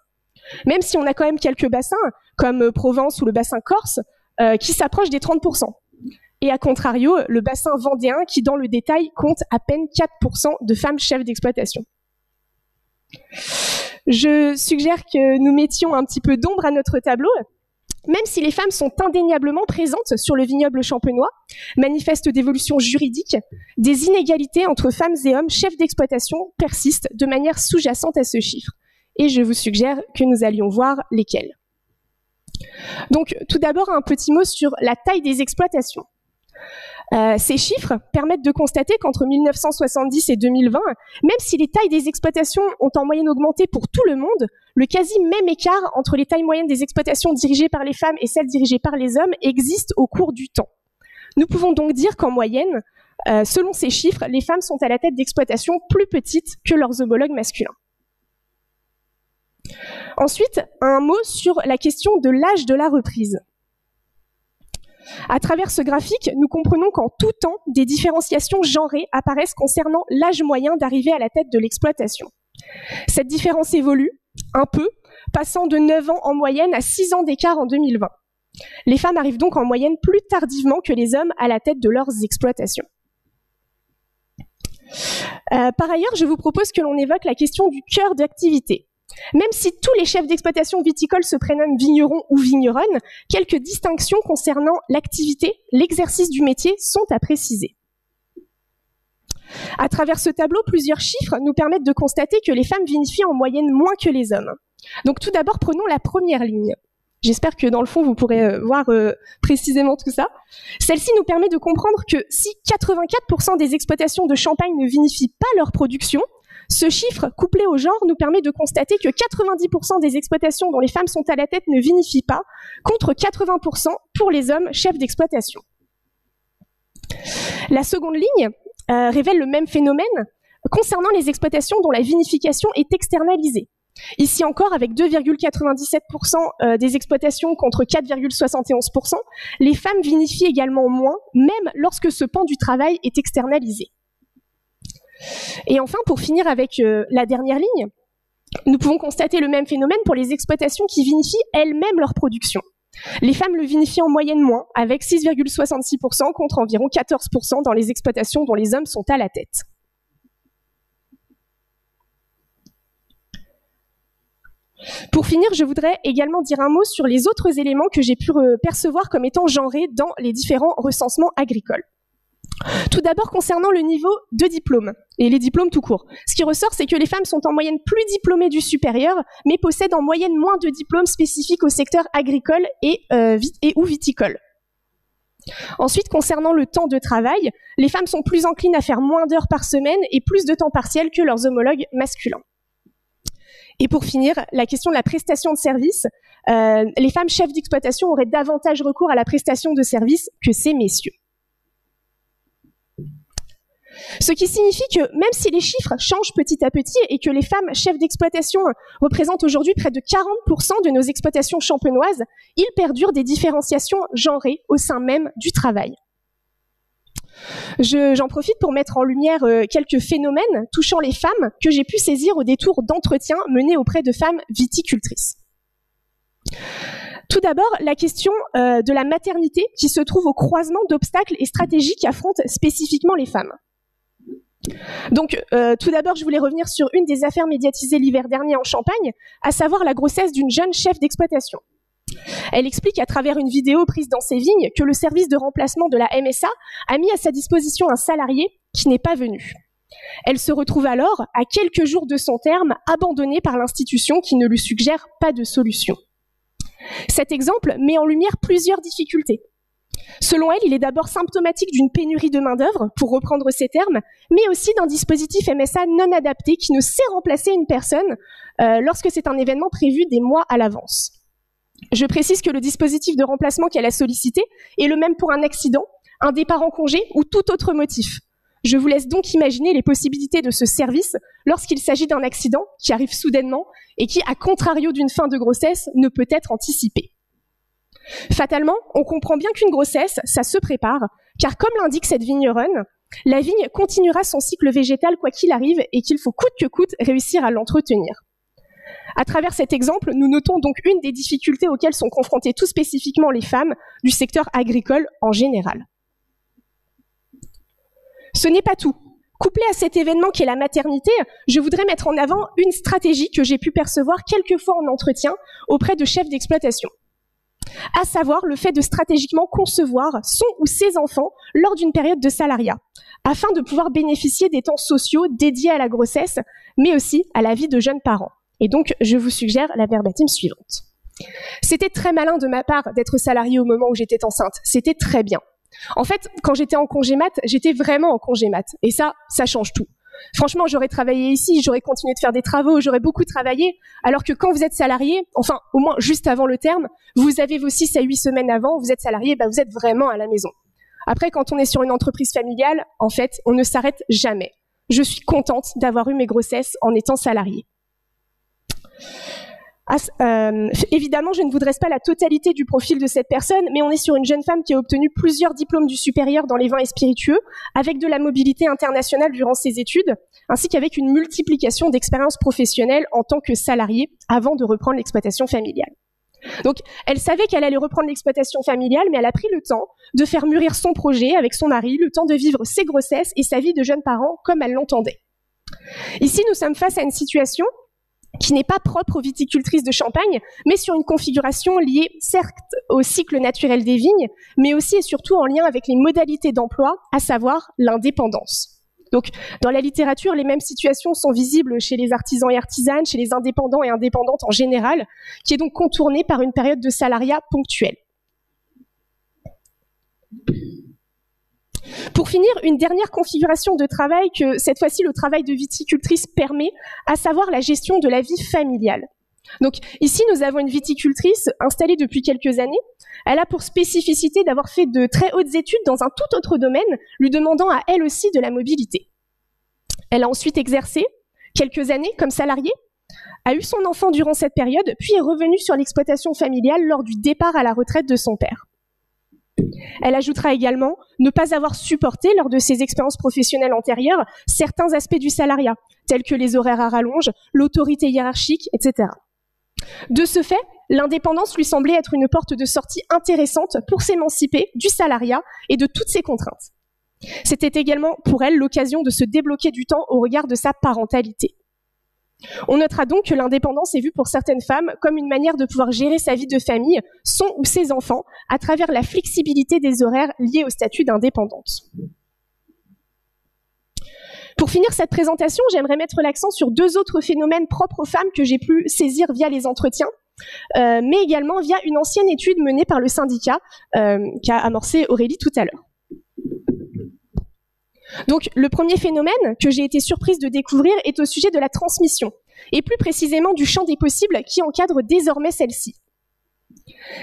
Même si on a quand même quelques bassins, comme Provence ou le bassin corse, qui s'approchent des 30%. Et à contrario, le bassin vendéen, qui dans le détail compte à peine 4% de femmes chefs d'exploitation. Je suggère que nous mettions un petit peu d'ombre à notre tableau. Même si les femmes sont indéniablement présentes sur le vignoble champenois, manifestent d'évolution juridique, des inégalités entre femmes et hommes chefs d'exploitation persistent de manière sous-jacente à ce chiffre. Et je vous suggère que nous allions voir lesquelles. Donc, tout d'abord, un petit mot sur la taille des exploitations. Ces chiffres permettent de constater qu'entre 1970 et 2020, même si les tailles des exploitations ont en moyenne augmenté pour tout le monde, le quasi même écart entre les tailles moyennes des exploitations dirigées par les femmes et celles dirigées par les hommes existe au cours du temps. Nous pouvons donc dire qu'en moyenne, selon ces chiffres, les femmes sont à la tête d'exploitations plus petites que leurs homologues masculins. Ensuite, un mot sur la question de l'âge de la reprise. À travers ce graphique, nous comprenons qu'en tout temps, des différenciations genrées apparaissent concernant l'âge moyen d'arriver à la tête de l'exploitation. Cette différence évolue un peu, passant de 9 ans en moyenne à 6 ans d'écart en 2020. Les femmes arrivent donc en moyenne plus tardivement que les hommes à la tête de leurs exploitations. Par ailleurs, je vous propose que l'on évoque la question du cœur d'activité. Même si tous les chefs d'exploitation viticole se prénomment vignerons ou vigneronnes, quelques distinctions concernant l'activité, l'exercice du métier sont à préciser. À travers ce tableau, plusieurs chiffres nous permettent de constater que les femmes vinifient en moyenne moins que les hommes. Donc tout d'abord, prenons la première ligne. J'espère que dans le fond, vous pourrez voir précisément tout ça. Celle-ci nous permet de comprendre que si 84% des exploitations de Champagne ne vinifient pas leur production, ce chiffre, couplé au genre, nous permet de constater que 90% des exploitations dont les femmes sont à la tête ne vinifient pas, contre 80% pour les hommes chefs d'exploitation. La seconde ligne révèle le même phénomène concernant les exploitations dont la vinification est externalisée. Ici encore, avec 2,97% des exploitations contre 4,71%, les femmes vinifient également moins, même lorsque ce pan du travail est externalisé. Et enfin, pour finir avec la dernière ligne, nous pouvons constater le même phénomène pour les exploitations qui vinifient elles-mêmes leur production. Les femmes le vinifient en moyenne moins, avec 6,66% contre environ 14% dans les exploitations dont les hommes sont à la tête. Pour finir, je voudrais également dire un mot sur les autres éléments que j'ai pu percevoir comme étant genrés dans les différents recensements agricoles. Tout d'abord, concernant le niveau de diplôme, et les diplômes tout court. Ce qui ressort, c'est que les femmes sont en moyenne plus diplômées du supérieur, mais possèdent en moyenne moins de diplômes spécifiques au secteur agricole et ou viticole. Ensuite, concernant le temps de travail, les femmes sont plus enclines à faire moins d'heures par semaine et plus de temps partiel que leurs homologues masculins. Et pour finir, la question de la prestation de service. Les femmes chefs d'exploitation auraient davantage recours à la prestation de service que ces messieurs. Ce qui signifie que même si les chiffres changent petit à petit et que les femmes chefs d'exploitation représentent aujourd'hui près de 40% de nos exploitations champenoises, il perdure des différenciations genrées au sein même du travail. J'en profite pour mettre en lumière quelques phénomènes touchant les femmes que j'ai pu saisir au détour d'entretiens menés auprès de femmes viticultrices. Tout d'abord, la question de la maternité qui se trouve au croisement d'obstacles et stratégies qui affrontent spécifiquement les femmes. Donc, tout d'abord, je voulais revenir sur une des affaires médiatisées l'hiver dernier en Champagne, à savoir la grossesse d'une jeune chef d'exploitation. Elle explique à travers une vidéo prise dans ses vignes que le service de remplacement de la MSA a mis à sa disposition un salarié qui n'est pas venu. Elle se retrouve alors, à quelques jours de son terme, abandonnée par l'institution qui ne lui suggère pas de solution. Cet exemple met en lumière plusieurs difficultés. Selon elle, il est d'abord symptomatique d'une pénurie de main-d'œuvre, pour reprendre ces termes, mais aussi d'un dispositif MSA non adapté qui ne sait remplacer une personne lorsque c'est un événement prévu des mois à l'avance. Je précise que le dispositif de remplacement qu'elle a sollicité est le même pour un accident, un départ en congé ou tout autre motif. Je vous laisse donc imaginer les possibilités de ce service lorsqu'il s'agit d'un accident qui arrive soudainement et qui, à contrario d'une fin de grossesse, ne peut être anticipé. Fatalement, on comprend bien qu'une grossesse, ça se prépare, car comme l'indique cette vigneronne, la vigne continuera son cycle végétal quoi qu'il arrive et qu'il faut coûte que coûte réussir à l'entretenir. À travers cet exemple, nous notons donc une des difficultés auxquelles sont confrontées tout spécifiquement les femmes du secteur agricole en général. Ce n'est pas tout. Couplé à cet événement qu'est la maternité, je voudrais mettre en avant une stratégie que j'ai pu percevoir quelques fois en entretien auprès de chefs d'exploitation. À savoir le fait de stratégiquement concevoir son ou ses enfants lors d'une période de salariat, afin de pouvoir bénéficier des temps sociaux dédiés à la grossesse, mais aussi à la vie de jeunes parents. Et donc, je vous suggère la verbatim suivante. C'était très malin de ma part d'être salariée au moment où j'étais enceinte. C'était très bien. En fait, quand j'étais en congé mat, j'étais vraiment en congé mat. Et ça change tout. Franchement, j'aurais travaillé ici, j'aurais continué de faire des travaux, j'aurais beaucoup travaillé, alors que quand vous êtes salarié, enfin, au moins juste avant le terme, vous avez vos 6 à 8 semaines avant, vous êtes salarié, vous êtes vraiment à la maison. Après, quand on est sur une entreprise familiale, en fait, on ne s'arrête jamais. Je suis contente d'avoir eu mes grossesses en étant salariée. Évidemment, je ne vous dresse pas la totalité du profil de cette personne, mais on est sur une jeune femme qui a obtenu plusieurs diplômes du supérieur dans les vins et spiritueux, avec de la mobilité internationale durant ses études, ainsi qu'avec une multiplication d'expériences professionnelles en tant que salariée avant de reprendre l'exploitation familiale. Donc, elle savait qu'elle allait reprendre l'exploitation familiale, mais elle a pris le temps de faire mûrir son projet avec son mari, le temps de vivre ses grossesses et sa vie de jeune parent comme elle l'entendait. Ici, nous sommes face à une situation qui n'est pas propre aux viticultrices de Champagne, mais sur une configuration liée certes au cycle naturel des vignes, mais aussi et surtout en lien avec les modalités d'emploi, à savoir l'indépendance. Donc, dans la littérature, les mêmes situations sont visibles chez les artisans et artisanes, chez les indépendants et indépendantes en général, qui est donc contournée par une période de salariat ponctuelle. Pour finir, une dernière configuration de travail que, cette fois-ci, le travail de viticultrice permet, à savoir la gestion de la vie familiale. Donc, ici, nous avons une viticultrice installée depuis quelques années. Elle a pour spécificité d'avoir fait de très hautes études dans un tout autre domaine, lui demandant à elle aussi de la mobilité. Elle a ensuite exercé quelques années comme salariée, a eu son enfant durant cette période, puis est revenue sur l'exploitation familiale lors du départ à la retraite de son père. Elle ajoutera également ne pas avoir supporté, lors de ses expériences professionnelles antérieures, certains aspects du salariat, tels que les horaires à rallonge, l'autorité hiérarchique, etc. De ce fait, l'indépendance lui semblait être une porte de sortie intéressante pour s'émanciper du salariat et de toutes ses contraintes. C'était également pour elle l'occasion de se débloquer du temps au regard de sa parentalité. On notera donc que l'indépendance est vue pour certaines femmes comme une manière de pouvoir gérer sa vie de famille, son ou ses enfants, à travers la flexibilité des horaires liés au statut d'indépendante. Pour finir cette présentation, j'aimerais mettre l'accent sur deux autres phénomènes propres aux femmes que j'ai pu saisir via les entretiens, mais également via une ancienne étude menée par le syndicat qu'a amorcé Aurélie tout à l'heure. Donc, le premier phénomène que j'ai été surprise de découvrir est au sujet de la transmission, et plus précisément du champ des possibles qui encadre désormais celle-ci.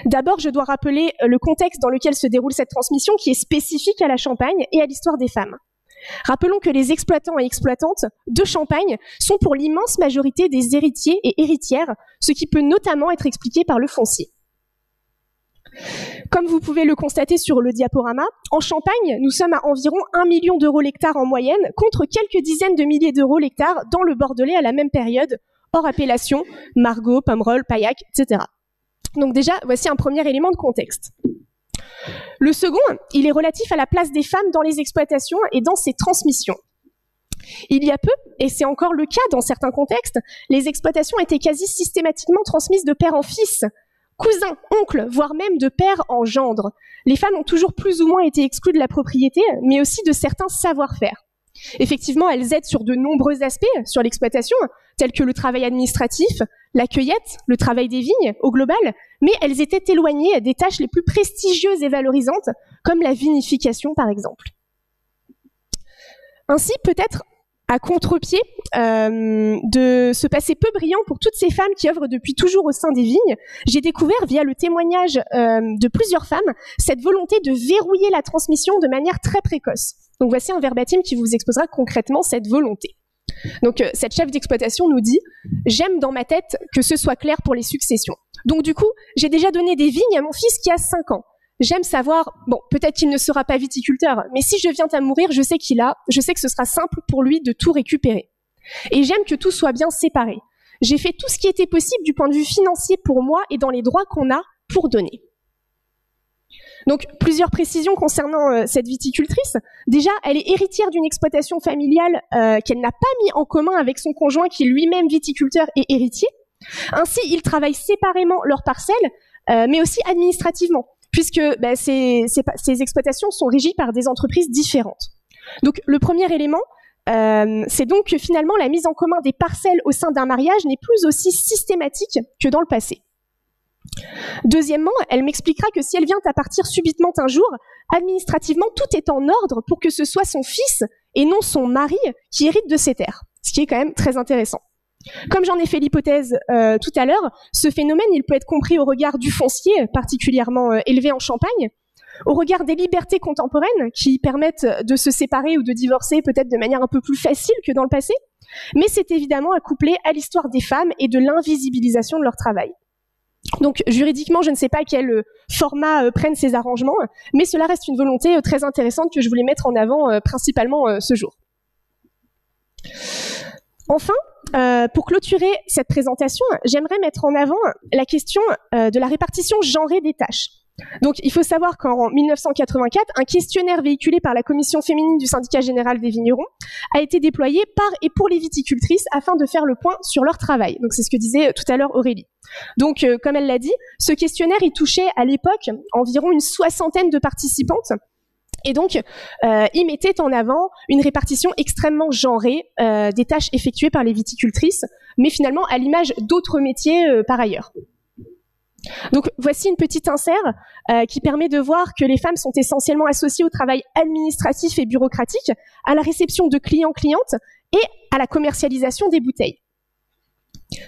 D'abord, je dois rappeler le contexte dans lequel se déroule cette transmission qui est spécifique à la Champagne et à l'histoire des femmes. Rappelons que les exploitants et exploitantes de Champagne sont pour l'immense majorité des héritiers et héritières, ce qui peut notamment être expliqué par le foncier. Comme vous pouvez le constater sur le diaporama, en Champagne, nous sommes à environ 1 million d'euros l'hectare en moyenne, contre quelques dizaines de milliers d'euros l'hectare dans le Bordelais à la même période, hors appellation, Margaux, Pomerol, Pauillac, etc. Donc déjà, voici un premier élément de contexte. Le second, il est relatif à la place des femmes dans les exploitations et dans ces transmissions. Il y a peu, et c'est encore le cas dans certains contextes, les exploitations étaient quasi systématiquement transmises de père en fils, cousins, oncles, voire même de père en gendre. Les femmes ont toujours plus ou moins été exclues de la propriété, mais aussi de certains savoir-faire. Effectivement, elles aident sur de nombreux aspects sur l'exploitation, tels que le travail administratif, la cueillette, le travail des vignes au global, mais elles étaient éloignées des tâches les plus prestigieuses et valorisantes, comme la vinification par exemple. Ainsi, peut-être à contre-pied de ce passé peu brillant pour toutes ces femmes qui œuvrent depuis toujours au sein des vignes, j'ai découvert via le témoignage de plusieurs femmes cette volonté de verrouiller la transmission de manière très précoce. Donc voici un verbatim qui vous exposera concrètement cette volonté. Donc cette chef d'exploitation nous dit « J'aime dans ma tête que ce soit clair pour les successions. Donc du coup, j'ai déjà donné des vignes à mon fils qui a 5 ans. J'aime savoir, bon, peut-être qu'il ne sera pas viticulteur, mais si je viens à mourir, je sais que ce sera simple pour lui de tout récupérer. Et j'aime que tout soit bien séparé. J'ai fait tout ce qui était possible du point de vue financier pour moi et dans les droits qu'on a pour donner. » Donc, plusieurs précisions concernant cette viticultrice. Déjà, elle est héritière d'une exploitation familiale qu'elle n'a pas mis en commun avec son conjoint qui est lui-même viticulteur et héritier. Ainsi, ils travaillent séparément leurs parcelles, mais aussi administrativement, puisque ces exploitations sont régies par des entreprises différentes. Donc, le premier élément, c'est donc que finalement, la mise en commun des parcelles au sein d'un mariage n'est plus aussi systématique que dans le passé. Deuxièmement, elle m'expliquera que si elle vient à partir subitement un jour, administrativement, tout est en ordre pour que ce soit son fils et non son mari qui hérite de ses terres, ce qui est quand même très intéressant. Comme j'en ai fait l'hypothèse tout à l'heure, ce phénomène il peut être compris au regard du foncier, particulièrement élevé en Champagne, au regard des libertés contemporaines qui permettent de se séparer ou de divorcer peut-être de manière un peu plus facile que dans le passé, mais c'est évidemment accouplé à l'histoire des femmes et de l'invisibilisation de leur travail. Donc juridiquement, je ne sais pas quel format prennent ces arrangements, mais cela reste une volonté très intéressante que je voulais mettre en avant principalement ce jour. Enfin, pour clôturer cette présentation, j'aimerais mettre en avant la question de la répartition genrée des tâches. Donc il faut savoir qu'en 1984, un questionnaire véhiculé par la commission féminine du syndicat général des vignerons a été déployé par et pour les viticultrices afin de faire le point sur leur travail. Donc c'est ce que disait tout à l'heure Aurélie. Donc comme elle l'a dit, ce questionnaire il touchait à l'époque environ une 60aine de participantes Et donc, il mettait en avant une répartition extrêmement genrée des tâches effectuées par les viticultrices, mais finalement à l'image d'autres métiers par ailleurs. Donc voici une petite insert qui permet de voir que les femmes sont essentiellement associées au travail administratif et bureaucratique, à la réception de clients-clientes et à la commercialisation des bouteilles.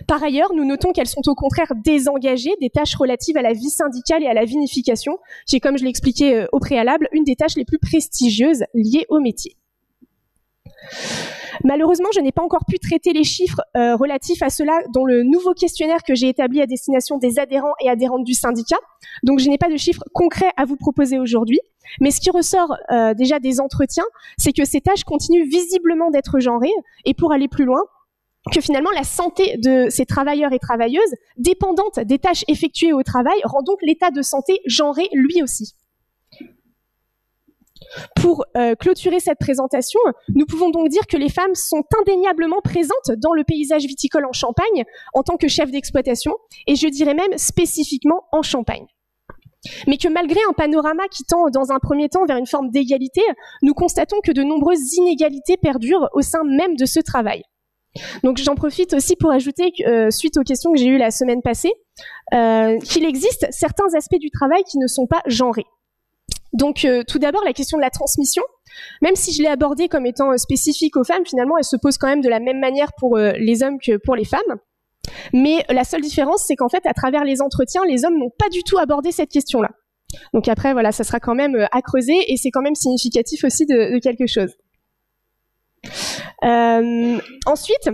Par ailleurs, nous notons qu'elles sont au contraire désengagées des tâches relatives à la vie syndicale et à la vinification, qui est, comme je l'ai expliqué au préalable, une des tâches les plus prestigieuses liées au métier. Malheureusement, je n'ai pas encore pu traiter les chiffres relatifs à cela dans le nouveau questionnaire que j'ai établi à destination des adhérents et adhérentes du syndicat. Donc, je n'ai pas de chiffres concrets à vous proposer aujourd'hui. Mais ce qui ressort déjà des entretiens, c'est que ces tâches continuent visiblement d'être genrées. Et pour aller plus loin, que finalement la santé de ces travailleurs et travailleuses, dépendante des tâches effectuées au travail, rend donc l'état de santé genré lui aussi. Pour clôturer cette présentation, nous pouvons donc dire que les femmes sont indéniablement présentes dans le paysage viticole en Champagne en tant que chef d'exploitation, et je dirais même spécifiquement en Champagne. Mais que malgré un panorama qui tend dans un premier temps vers une forme d'égalité, nous constatons que de nombreuses inégalités perdurent au sein même de ce travail. Donc j'en profite aussi pour ajouter, suite aux questions que j'ai eues la semaine passée, qu'il existe certains aspects du travail qui ne sont pas genrés. Donc tout d'abord la question de la transmission, même si je l'ai abordée comme étant spécifique aux femmes, finalement elle se pose quand même de la même manière pour les hommes que pour les femmes. Mais la seule différence, c'est qu'en fait à travers les entretiens, les hommes n'ont pas du tout abordé cette question-là. Donc après voilà, ça sera quand même à creuser et c'est quand même significatif aussi de quelque chose. Ensuite,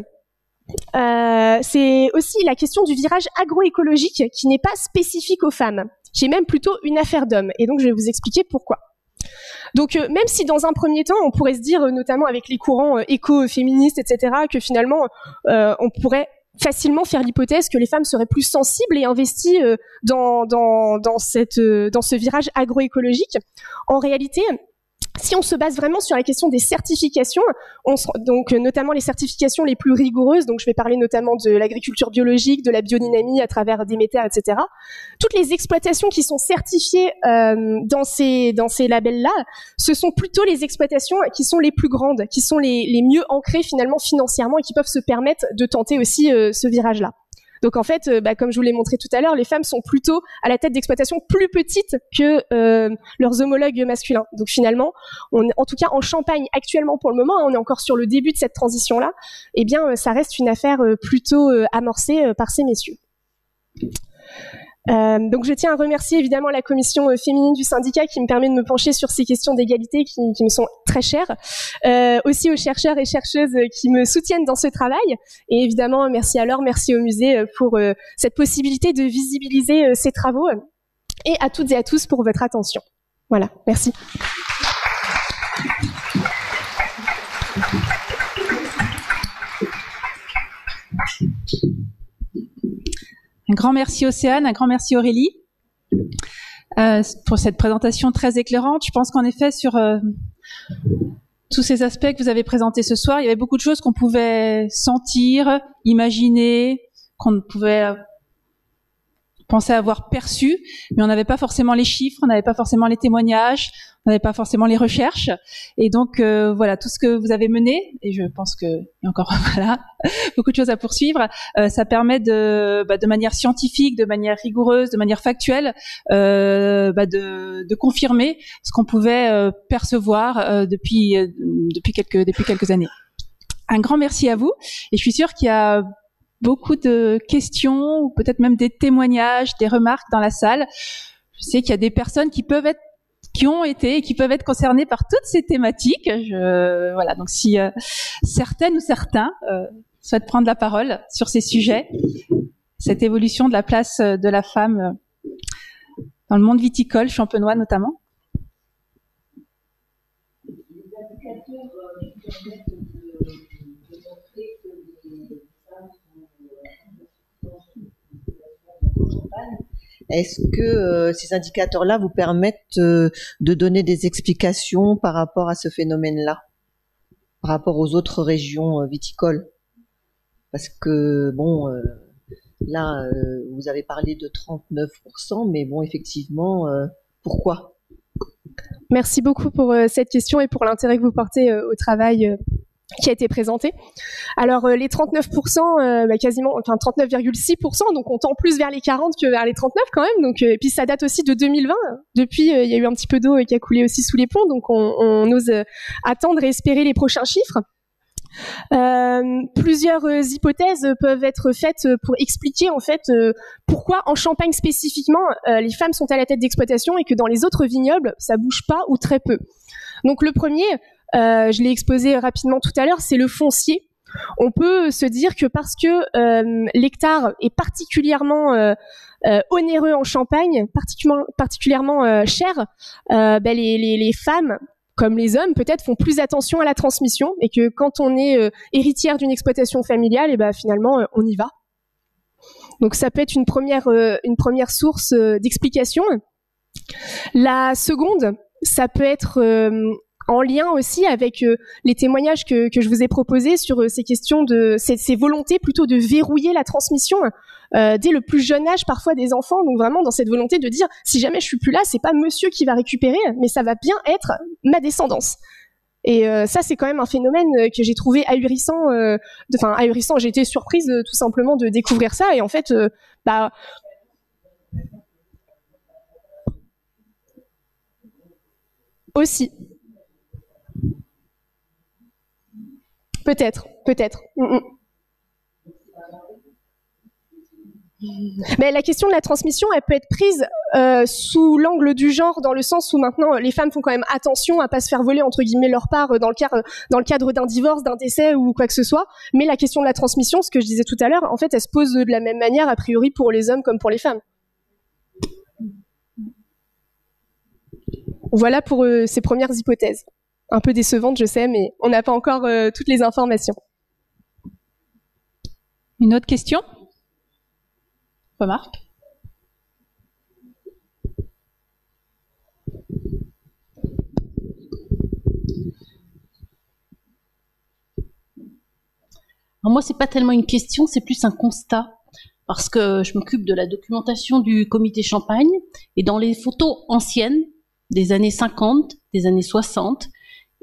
c'est aussi la question du virage agroécologique qui n'est pas spécifique aux femmes, qui est même plutôt une affaire d'hommes. Et donc, je vais vous expliquer pourquoi. Donc, même si dans un premier temps, on pourrait se dire, notamment avec les courants éco-féministes, etc., que finalement, on pourrait facilement faire l'hypothèse que les femmes seraient plus sensibles et investies dans ce virage agroécologique, en réalité, si on se base vraiment sur la question des certifications, donc notamment les certifications les plus rigoureuses, donc je vais parler notamment de l'agriculture biologique, de la biodynamie à travers Déméter, etc. Toutes les exploitations qui sont certifiées dans ces labels-là, ce sont plutôt les exploitations qui sont les plus grandes, qui sont les mieux ancrées finalement financièrement et qui peuvent se permettre de tenter aussi ce virage-là. Donc en fait, comme je vous l'ai montré tout à l'heure, les femmes sont plutôt à la tête d'exploitations plus petites que leurs homologues masculins. Donc finalement, en tout cas en Champagne actuellement pour le moment, on est encore sur le début de cette transition-là, eh bien ça reste une affaire plutôt amorcée par ces messieurs. Donc je tiens à remercier évidemment la commission féminine du syndicat qui me permet de me pencher sur ces questions d'égalité qui me sont très chères, aussi aux chercheurs et chercheuses qui me soutiennent dans ce travail, et évidemment merci à Laure, merci au musée pour cette possibilité de visibiliser ces travaux, et à toutes et à tous pour votre attention. Voilà, merci. Un grand merci Océane, un grand merci Aurélie pour cette présentation très éclairante. Je pense qu'en effet, sur tous ces aspects que vous avez présentés ce soir, il y avait beaucoup de choses qu'on pouvait sentir, imaginer, qu'on pouvait penser avoir perçues, mais on n'avait pas forcément les chiffres, on n'avait pas forcément les témoignages, on n'avait pas forcément les recherches. Et donc voilà, tout ce que vous avez mené, et je pense que il y a encore voilà beaucoup de choses à poursuivre, ça permet de manière scientifique, de manière rigoureuse, de manière factuelle, de confirmer ce qu'on pouvait percevoir depuis quelques années. Un grand merci à vous, et je suis sûre qu'il y a beaucoup de questions, ou peut-être même des témoignages, des remarques dans la salle. Je sais qu'il y a des personnes qui ont été et qui peuvent être concernées par toutes ces thématiques. Voilà, donc si certaines ou certains souhaitent prendre la parole sur ces sujets, cette évolution de la place de la femme dans le monde viticole, champenois notamment. Est-ce que ces indicateurs-là vous permettent de donner des explications par rapport à ce phénomène-là, par rapport aux autres régions viticoles? Parce que, bon, là, vous avez parlé de 39%, mais bon, effectivement, pourquoi? Merci beaucoup pour cette question et pour l'intérêt que vous portez au travail qui a été présenté. Alors les 39%, quasiment, enfin 39,6%, donc on tend plus vers les 40 que vers les 39 quand même. Donc et puis ça date aussi de 2020. Depuis, il y a eu un petit peu d'eau qui a coulé aussi sous les ponts, donc on ose attendre et espérer les prochains chiffres. Plusieurs hypothèses peuvent être faites pour expliquer en fait pourquoi en Champagne spécifiquement les femmes sont à la tête d'exploitation et que dans les autres vignobles ça bouge pas ou très peu. Donc le premier, je l'ai exposé rapidement tout à l'heure, c'est le foncier. On peut se dire que parce que l'hectare est particulièrement onéreux en Champagne, particulièrement cher, les femmes comme les hommes, peut-être, font plus attention à la transmission et que quand on est héritière d'une exploitation familiale, et finalement, on y va. Donc, ça peut être une première source d'explication. La seconde, ça peut être en lien aussi avec les témoignages que je vous ai proposés sur ces questions de ces volontés plutôt de verrouiller la transmission dès le plus jeune âge parfois des enfants, donc vraiment dans cette volonté de dire si jamais je suis plus là, c'est pas monsieur qui va récupérer, mais ça va bien être ma descendance. Et ça c'est quand même un phénomène que j'ai trouvé ahurissant, ahurissant, j'ai été surprise tout simplement de découvrir ça, et en fait aussi peut-être. Mais la question de la transmission, elle peut être prise sous l'angle du genre, dans le sens où maintenant les femmes font quand même attention à pas se faire voler entre guillemets leur part dans le cadre d'un divorce, d'un décès ou quoi que ce soit. Mais la question de la transmission, ce que je disais tout à l'heure, en fait, elle se pose de la même manière a priori pour les hommes comme pour les femmes. Voilà pour ces premières hypothèses. Un peu décevantes, je sais, mais on n'a pas encore toutes les informations. Une autre question ? Remarque ? Alors moi, c'est pas tellement une question, c'est plus un constat, parce que je m'occupe de la documentation du comité Champagne, et dans les photos anciennes, des années 50, des années 60,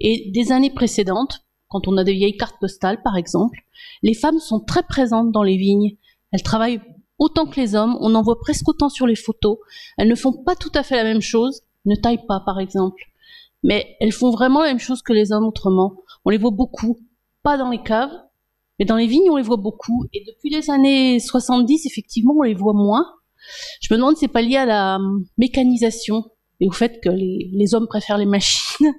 et des années précédentes, quand on a des vieilles cartes postales, par exemple, les femmes sont très présentes dans les vignes. Elles travaillent autant que les hommes, on en voit presque autant sur les photos. Elles ne font pas tout à fait la même chose, ne taillent pas, par exemple. Mais elles font vraiment la même chose que les hommes autrement. On les voit beaucoup, pas dans les caves, mais dans les vignes, on les voit beaucoup. Et depuis les années 70, effectivement, on les voit moins. Je me demande si c'est pas lié à la mécanisation et au fait que les hommes préfèrent les machines.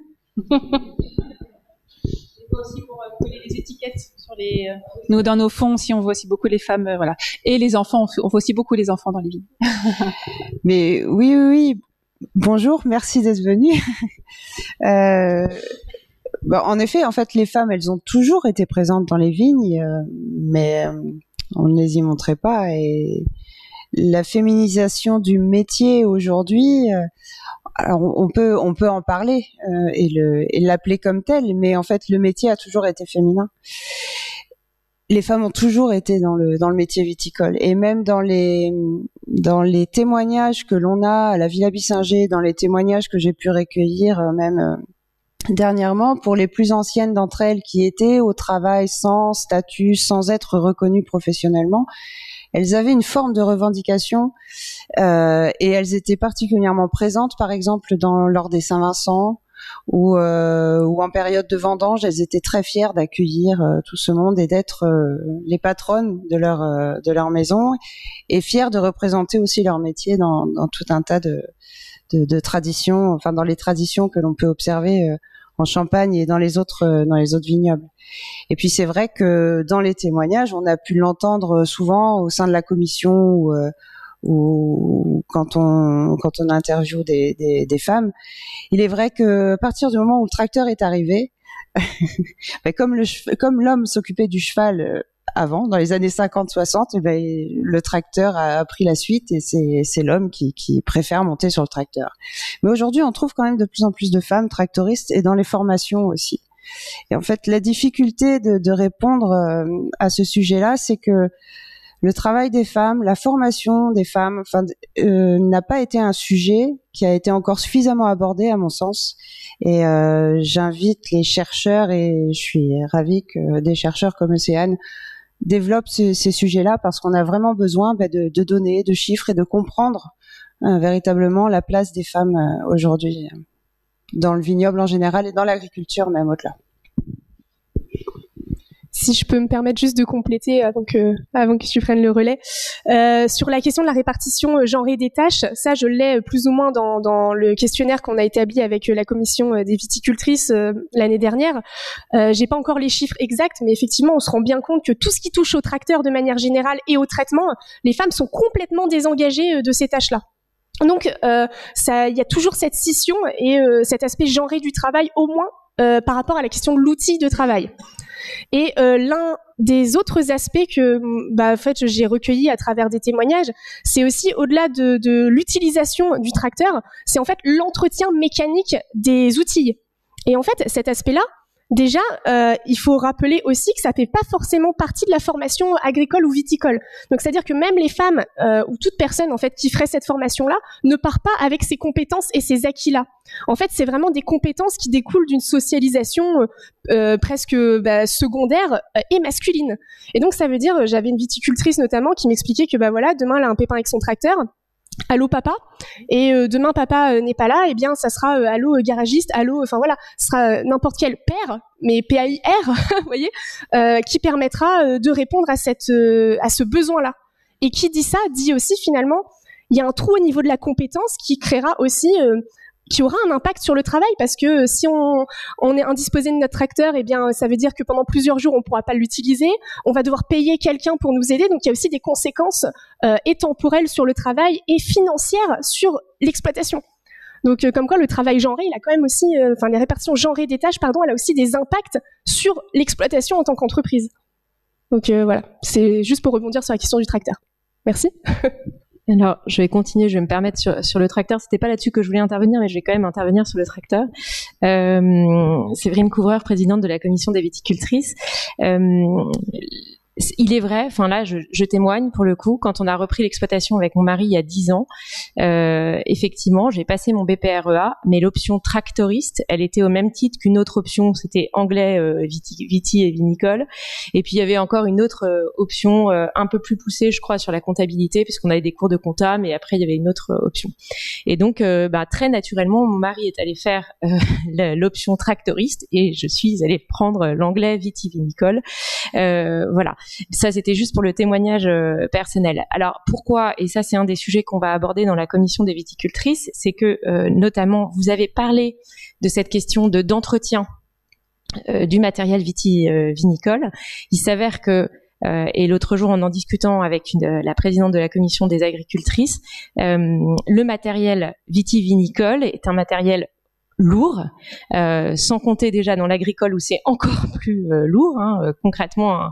Aussi pour coller les étiquettes sur les. Nous, dans nos fonds, aussi, on voit aussi beaucoup les femmes, voilà. Et les enfants, on voit aussi beaucoup les enfants dans les vignes. Mais oui. Bonjour, merci d'être venu. En effet, en fait, les femmes, elles ont toujours été présentes dans les vignes, mais on ne les y montrait pas. Et la féminisation du métier aujourd'hui, alors on peut en parler et l'appeler comme tel, mais en fait, le métier a toujours été féminin. Les femmes ont toujours été dans le métier viticole, et même dans les témoignages que l'on a à la Villa Bissinger, dans les témoignages que j'ai pu recueillir dernièrement, pour les plus anciennes d'entre elles qui étaient au travail sans statut, sans être reconnues professionnellement, elles avaient une forme de revendication et elles étaient particulièrement présentes, par exemple lors des Saint-Vincent ou en période de vendange. Elles étaient très fières d'accueillir tout ce monde et d'être les patronnes de leur maison, et fières de représenter aussi leur métier dans tout un tas de traditions, enfin dans les traditions que l'on peut observer en Champagne et dans les autres vignobles. Et puis c'est vrai que dans les témoignages, on a pu l'entendre souvent au sein de la commission ou quand on interviewe des femmes. Il est vrai que à partir du moment où le tracteur est arrivé, comme l'homme s'occupait du cheval avant, dans les années 50-60, le tracteur a pris la suite, et c'est l'homme qui préfère monter sur le tracteur. Mais aujourd'hui, on trouve quand même de plus en plus de femmes tractoristes, et dans les formations aussi. Et en fait, la difficulté de répondre à ce sujet-là, c'est que le travail des femmes, la formation des femmes, n'a pas été un sujet qui a été encore suffisamment abordé à mon sens. Et j'invite les chercheurs, et je suis ravie que des chercheurs comme Océane développent ces sujets-là, parce qu'on a vraiment besoin de données, de chiffres et de comprendre véritablement la place des femmes aujourd'hui dans le vignoble en général et dans l'agriculture même au-delà. Si je peux me permettre juste de compléter avant que tu prennes le relais. Sur la question de la répartition genrée des tâches, ça je l'ai plus ou moins dans le questionnaire qu'on a établi avec la commission des viticultrices l'année dernière. J'ai pas encore les chiffres exacts, mais effectivement on se rend bien compte que tout ce qui touche aux tracteurs de manière générale et au traitement, les femmes sont complètement désengagées de ces tâches-là. Donc il y a toujours cette scission et cet aspect genré du travail, au moins par rapport à la question de l'outil de travail. Et l'un des autres aspects que en fait j'ai recueilli à travers des témoignages, c'est aussi au-delà de l'utilisation du tracteur, c'est en fait l'entretien mécanique des outils. Et en fait cet aspect-là, déjà, il faut rappeler aussi que ça fait pas forcément partie de la formation agricole ou viticole. Donc, c'est-à-dire que même les femmes ou toute personne en fait qui ferait cette formation-là ne part pas avec ces compétences et ces acquis-là. En fait, c'est vraiment des compétences qui découlent d'une socialisation presque secondaire et masculine. Et donc, ça veut dire, j'avais une viticultrice notamment qui m'expliquait que demain elle a un pépin avec son tracteur. Allô papa, et demain papa n'est pas là, et bien ça sera allô garagiste, allô, enfin voilà, ce sera n'importe quel père, mais PAIR, vous voyez, qui permettra de répondre à ce besoin-là. Et qui dit ça, dit aussi finalement, il y a un trou au niveau de la compétence qui créera aussi, qui aura un impact sur le travail, parce que si on est indisposé de notre tracteur, eh bien ça veut dire que pendant plusieurs jours on pourra pas l'utiliser, on va devoir payer quelqu'un pour nous aider, donc il y a aussi des conséquences et temporelles sur le travail et financières sur l'exploitation. Donc comme quoi le travail genré, il a quand même aussi, les répartitions genrées des tâches, pardon, elle a aussi des impacts sur l'exploitation en tant qu'entreprise. Donc voilà, c'est juste pour rebondir sur la question du tracteur. Merci. Alors, je vais continuer, je vais me permettre sur le tracteur. C'était pas là-dessus que je voulais intervenir, mais je vais quand même intervenir sur le tracteur. Séverine Couvreur, présidente de la commission des viticultrices. Il est vrai, enfin là, je témoigne pour le coup, quand on a repris l'exploitation avec mon mari il y a 10 ans, effectivement, j'ai passé mon BPREA, mais l'option tractoriste, elle était au même titre qu'une autre option, c'était anglais, viti et vinicole. Et puis il y avait encore une autre option un peu plus poussée, je crois, sur la comptabilité, puisqu'on avait des cours de compta, mais après il y avait une autre option. Et donc, très naturellement, mon mari est allé faire l'option tractoriste et je suis allée prendre l'anglais viti-vinicole. Voilà. Ça, c'était juste pour le témoignage personnel. Alors, pourquoi, et ça, c'est un des sujets qu'on va aborder dans la commission des viticultrices, c'est que, notamment, vous avez parlé de cette question d'entretien du matériel viticole. Il s'avère que, et l'autre jour, en discutant avec la présidente de la commission des agricultrices, le matériel vitivinicole est un matériel lourd, sans compter déjà dans l'agricole où c'est encore plus lourd. Concrètement,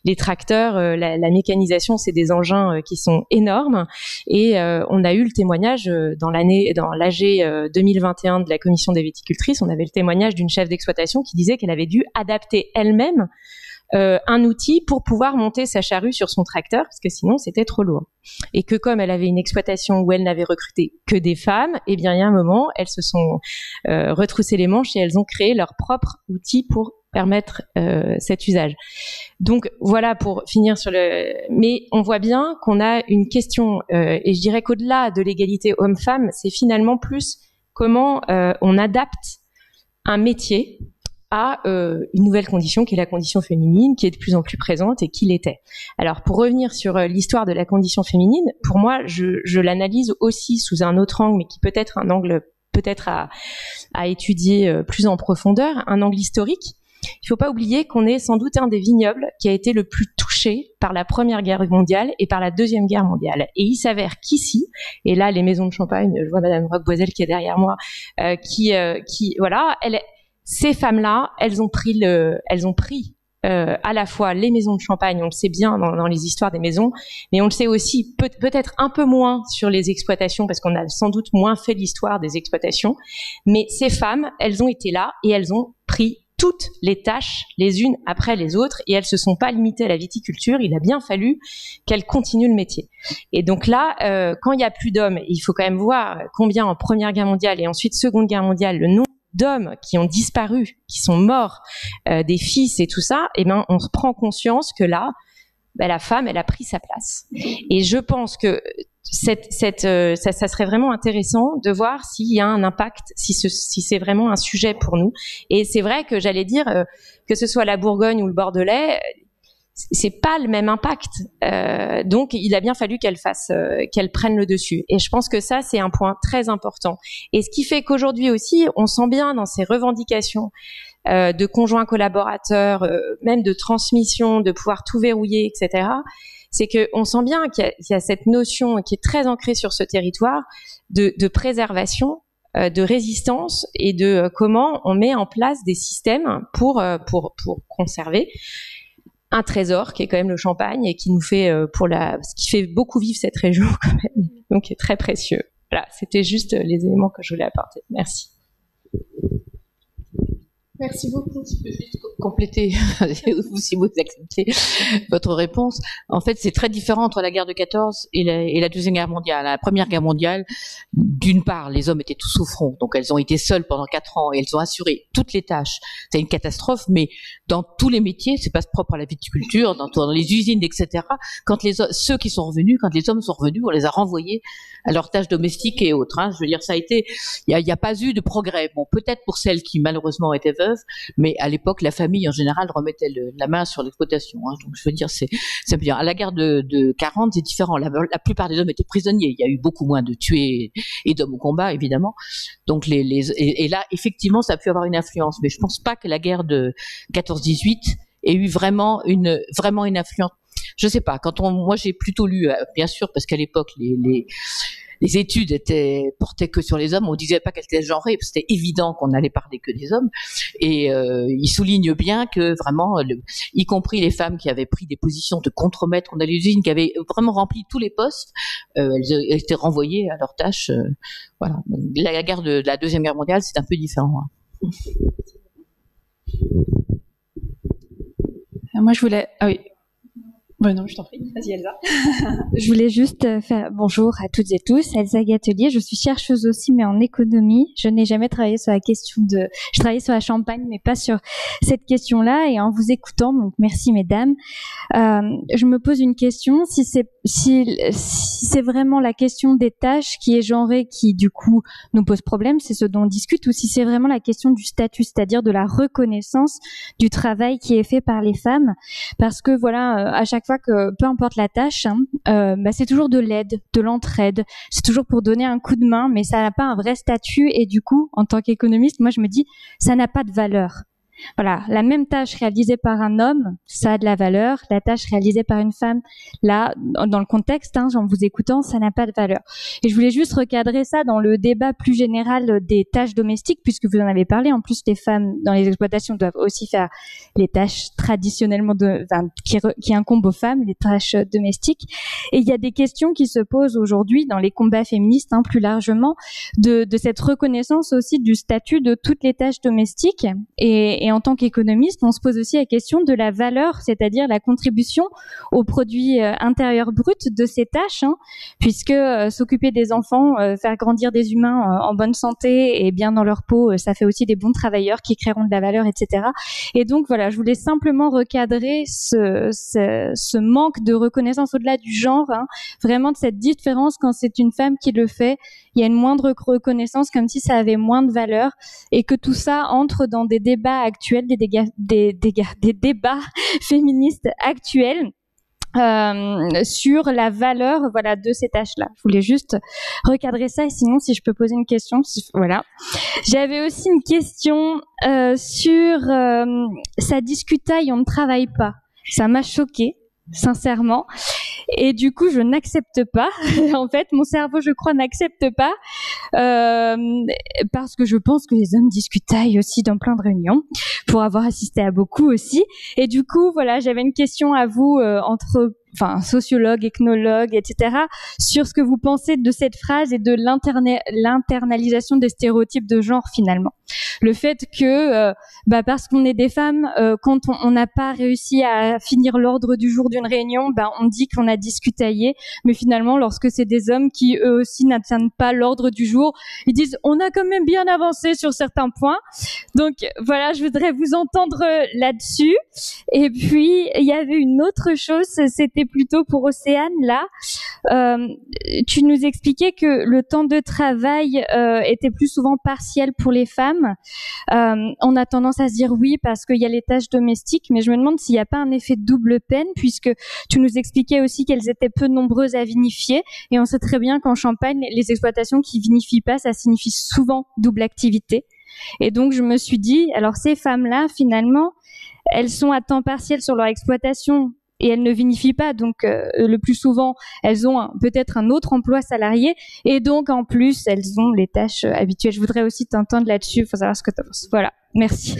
les tracteurs, la mécanisation, c'est des engins qui sont énormes. Et on a eu le témoignage dans l'AG 2021 de la commission des viticultrices, on avait le témoignage d'une chef d'exploitation qui disait qu'elle avait dû adapter elle-même un outil pour pouvoir monter sa charrue sur son tracteur, parce que sinon c'était trop lourd. Et que comme elle avait une exploitation où elle n'avait recruté que des femmes, eh bien il y a un moment, elles se sont retroussées les manches et elles ont créé leur propre outil pour permettre cet usage. Donc voilà, pour finir sur mais on voit bien qu'on a une question, et je dirais qu'au-delà de l'égalité homme-femme, c'est finalement plus comment on adapte un métier à une nouvelle condition qui est la condition féminine, qui est de plus en plus présente et qui l'était. Alors pour revenir sur l'histoire de la condition féminine, pour moi, je l'analyse aussi sous un autre angle, mais qui peut être un angle peut-être à étudier plus en profondeur, un angle historique. Il ne faut pas oublier qu'on est sans doute un des vignobles qui a été le plus touché par la Première Guerre mondiale et par la Deuxième Guerre mondiale. Et il s'avère qu'ici, et là les maisons de Champagne, je vois Madame Roqueboiselle qui est derrière moi, qui voilà, ces femmes-là, elles ont pris à la fois les maisons de Champagne, on le sait bien dans les histoires des maisons, mais on le sait aussi peut-être un peu moins sur les exploitations, parce qu'on a sans doute moins fait l'histoire des exploitations. Mais ces femmes, elles ont été là et elles ont pris toutes les tâches les unes après les autres et elles se sont pas limitées à la viticulture. Il a bien fallu qu'elles continuent le métier. Et donc là, quand il y a plus d'hommes, il faut quand même voir combien en Première Guerre mondiale et ensuite Seconde Guerre mondiale, le nombre d'hommes qui ont disparu, qui sont morts, des fils et tout ça, et ben on se prend conscience que là, la femme, elle a pris sa place. Et je pense que ça serait vraiment intéressant de voir s'il y a un impact, si c'est vraiment un sujet pour nous. Et c'est vrai que j'allais dire que ce soit la Bourgogne ou le Bordelais, c'est pas le même impact. Donc il a bien fallu qu'elle prenne le dessus. Et je pense que ça c'est un point très important. Et ce qui fait qu'aujourd'hui aussi, on sent bien dans ces revendications de conjoints collaborateurs, même de transmission, de pouvoir tout verrouiller, etc. C'est que on sent bien qu'il y a cette notion qui est très ancrée sur ce territoire de préservation, de résistance et de comment on met en place des systèmes pour conserver un trésor qui est quand même le champagne et qui nous fait ce qui fait beaucoup vivre cette région quand même, donc qui est très précieux. Voilà, c'était juste les éléments que je voulais apporter. Merci. Merci beaucoup. Je peux juste compléter, si vous acceptez votre réponse. En fait, c'est très différent entre la guerre de 14 et la Deuxième Guerre mondiale. La Première Guerre mondiale, d'une part, les hommes étaient tous au front, donc elles ont été seules pendant 4 ans et elles ont assuré toutes les tâches. C'est une catastrophe, mais dans tous les métiers, c'est pas propre à la viticulture, dans les usines, etc. Quand ceux qui sont revenus, quand les hommes sont revenus, on les a renvoyés à leurs tâches domestiques et autres. Je veux dire, ça a été, il y a pas eu de progrès. Bon, peut-être pour celles qui malheureusement étaient veuves, mais à l'époque, la famille en général remettait la main sur l'exploitation. Donc je veux dire, c'est bien. À la guerre de 40, c'est différent. La plupart des hommes étaient prisonniers. Il y a eu beaucoup moins de tués et d'hommes au combat, évidemment. Donc et là, effectivement, ça a pu avoir une influence. Mais je pense pas que la guerre de 14-18 ait eu vraiment une influence. Je sais pas. Moi, j'ai plutôt lu, bien sûr, parce qu'à l'époque, les études portaient que sur les hommes. On disait pas qu'elles étaient genrées, parce que c'était évident qu'on allait parler que des hommes. Et il souligne bien que vraiment, y compris les femmes qui avaient pris des positions de contremaître dans l'usine, qui avaient vraiment rempli tous les postes, elles étaient renvoyées à leurs tâches. Voilà. La guerre de la Deuxième Guerre mondiale, c'est un peu différent. Moi, je voulais... Ah oui. Ouais, non, je t'en prie. Vas-y, Elsa. Je voulais juste faire bonjour à toutes et tous. Elsa Gatelier, je suis chercheuse aussi, mais en économie. Je n'ai jamais travaillé sur la question je travaillais sur la Champagne, mais pas sur cette question-là. Et en vous écoutant, donc merci mesdames, je me pose une question. Si c'est vraiment la question des tâches qui est genrée, qui du coup nous pose problème, c'est ce dont on discute, ou si c'est vraiment la question du statut, c'est-à-dire de la reconnaissance du travail qui est fait par les femmes. Parce que voilà, à chaque fois que peu importe la tâche, c'est toujours de l'aide, de l'entraide, c'est toujours pour donner un coup de main, mais ça n'a pas un vrai statut. Et du coup, en tant qu'économiste, moi je me dis, ça n'a pas de valeur. Voilà, la même tâche réalisée par un homme, ça a de la valeur. La tâche réalisée par une femme, là, dans le contexte, en vous écoutant, ça n'a pas de valeur. Et je voulais juste recadrer ça dans le débat plus général des tâches domestiques, puisque vous en avez parlé. En plus, les femmes dans les exploitations doivent aussi faire les tâches traditionnellement qui incombent aux femmes, les tâches domestiques. Et il y a des questions qui se posent aujourd'hui dans les combats féministes, plus largement, de cette reconnaissance aussi du statut de toutes les tâches domestiques. Et en tant qu'économiste, on se pose aussi la question de la valeur, c'est-à-dire la contribution au produit intérieur brut de ces tâches, puisque s'occuper des enfants, faire grandir des humains en bonne santé et bien dans leur peau, ça fait aussi des bons travailleurs qui créeront de la valeur, etc. Et donc voilà, je voulais simplement recadrer ce manque de reconnaissance au-delà du genre, vraiment de cette différence quand c'est une femme qui le fait. Il y a une moindre reconnaissance, comme si ça avait moins de valeur, et que tout ça entre dans des débats actuels, des débats féministes actuels sur la valeur, voilà, de ces tâches-là. Je voulais juste recadrer ça, et sinon, si je peux poser une question, voilà. J'avais aussi une question sur ça discutaille, on ne travaille pas. Ça m'a choquée, sincèrement. Et du coup, je n'accepte pas. En fait, mon cerveau, je crois, n'accepte pas parce que je pense que les hommes discutaillent aussi dans plein de réunions, pour avoir assisté à beaucoup aussi. Et du coup, voilà, j'avais une question à vous, sociologue, ethnologue, etc., sur ce que vous pensez de cette phrase et de l'internalisation des stéréotypes de genre, finalement. Le fait que, parce qu'on est des femmes, quand on n'a pas réussi à finir l'ordre du jour d'une réunion, on dit qu'on a discutaillé, mais finalement, lorsque c'est des hommes qui, eux aussi, n'atteignent pas l'ordre du jour, ils disent « on a quand même bien avancé sur certains points ». Donc, voilà, je voudrais vous entendre là-dessus. Et puis, il y avait une autre chose, c'était plutôt pour Océane, là. Tu nous expliquais que le temps de travail était plus souvent partiel pour les femmes. On a tendance à se dire oui parce qu'il y a les tâches domestiques, mais je me demande s'il n'y a pas un effet de double peine, puisque tu nous expliquais aussi qu'elles étaient peu nombreuses à vinifier, et on sait très bien qu'en Champagne, les exploitations qui vinifient pas, ça signifie souvent double activité. Et donc je me suis dit, alors ces femmes-là, finalement, elles sont à temps partiel sur leur exploitation et elles ne vinifient pas, donc le plus souvent, elles ont peut-être un autre emploi salarié, et donc en plus, elles ont les tâches habituelles. Je voudrais aussi t'entendre là-dessus, il faut savoir ce que tu penses. Voilà, merci.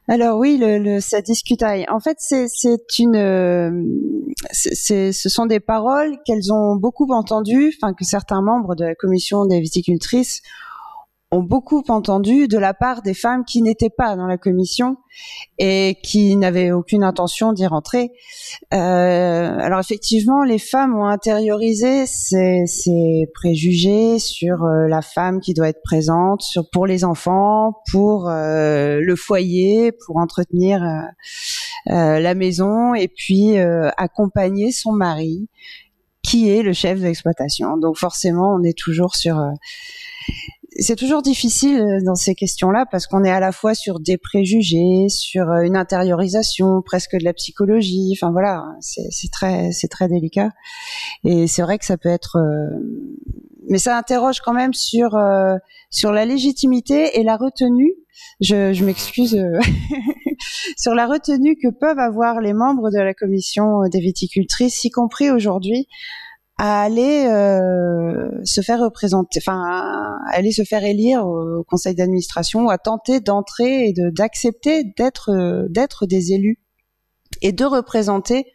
Alors oui, ça discutaille. En fait, ce sont des paroles qu'elles ont beaucoup entendues, que certains membres de la commission des viticultrices ont beaucoup entendu de la part des femmes qui n'étaient pas dans la commission et qui n'avaient aucune intention d'y rentrer. Alors effectivement, les femmes ont intériorisé ces préjugés sur la femme qui doit être présente, pour les enfants, pour le foyer, pour entretenir la maison, et puis accompagner son mari, qui est le chef de l'exploitation. Donc forcément, on est toujours sur... C'est toujours difficile dans ces questions-là parce qu'on est à la fois sur des préjugés, sur une intériorisation, presque de la psychologie. Enfin voilà, c'est très délicat. Et c'est vrai que ça peut être, mais ça interroge quand même sur la légitimité et la retenue. Je m'excuse sur la retenue que peuvent avoir les membres de la commission des viticultrices, y compris aujourd'hui, à aller se faire représenter, à aller se faire élire au conseil d'administration, ou à tenter d'entrer et d'accepter d'être des élus et de représenter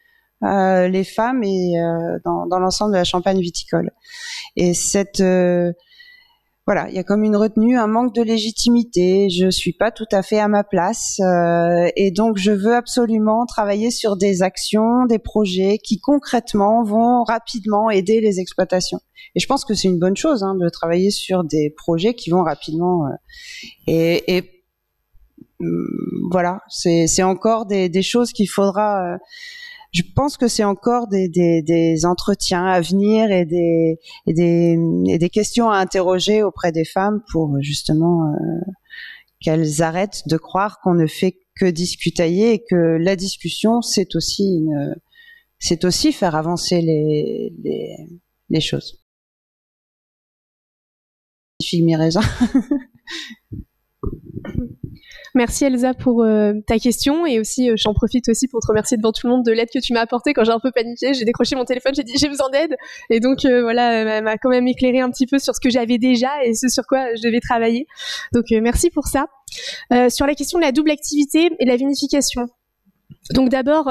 les femmes et dans l'ensemble de la Champagne viticole. Et voilà, il y a comme une retenue, un manque de légitimité. Je suis pas tout à fait à ma place, et donc je veux absolument travailler sur des actions, des projets qui concrètement vont rapidement aider les exploitations. Et je pense que c'est une bonne chose de travailler sur des projets qui vont rapidement. Et voilà, c'est encore des choses qu'il faudra. Je pense que c'est encore des entretiens à venir et des questions à interroger auprès des femmes pour justement qu'elles arrêtent de croire qu'on ne fait que discutailler, et que la discussion c'est aussi faire avancer les choses. Figue mes raisins. Merci Elsa pour ta question, et aussi j'en profite aussi pour te remercier devant tout le monde de l'aide que tu m'as apportée quand j'ai un peu paniqué. J'ai décroché mon téléphone, j'ai dit j'ai besoin d'aide, et donc elle m'a quand même éclairé un petit peu sur ce que j'avais déjà et ce sur quoi je devais travailler. Donc merci pour ça. Sur la question de la double activité et de la vinification. Donc d'abord,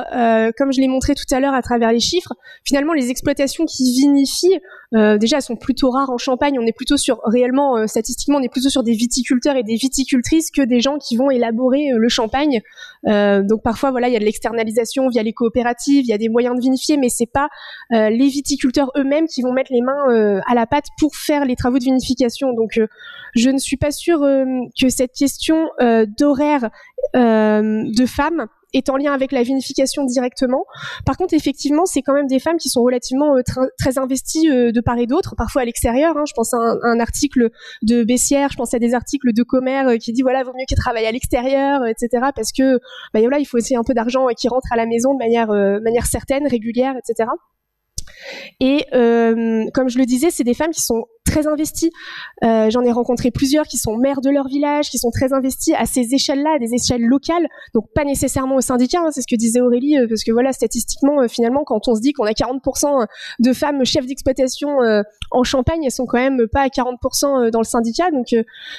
comme je l'ai montré tout à l'heure à travers les chiffres, finalement les exploitations qui vinifient, déjà elles sont plutôt rares en Champagne. On est plutôt sur, réellement, statistiquement, on est plutôt sur des viticulteurs et des viticultrices que des gens qui vont élaborer le champagne. Donc parfois, voilà, il y a de l'externalisation via les coopératives, il y a des moyens de vinifier, mais c'est pas les viticulteurs eux-mêmes qui vont mettre les mains à la pâte pour faire les travaux de vinification. Donc je ne suis pas sûre que cette question d'horaire de femmes est en lien avec la vinification directement. Par contre, effectivement, c'est quand même des femmes qui sont relativement très investies de part et d'autre, parfois à l'extérieur. Je pense à un article de Bessières, je pense à des articles de Comer qui dit voilà, vaut mieux qu'elles travaillent à l'extérieur, etc. Parce que voilà, il faut aussi un peu d'argent qui rentre à la maison de manière certaine, régulière, etc. Et comme je le disais, c'est des femmes qui sont très investis. J'en ai rencontré plusieurs qui sont maires de leur village, qui sont très investis à ces échelles-là, à des échelles locales, donc pas nécessairement au syndicat, hein, c'est ce que disait Aurélie, parce que voilà, statistiquement, finalement, quand on se dit qu'on a 40% de femmes chefs d'exploitation en Champagne, elles sont quand même pas à 40% dans le syndicat, donc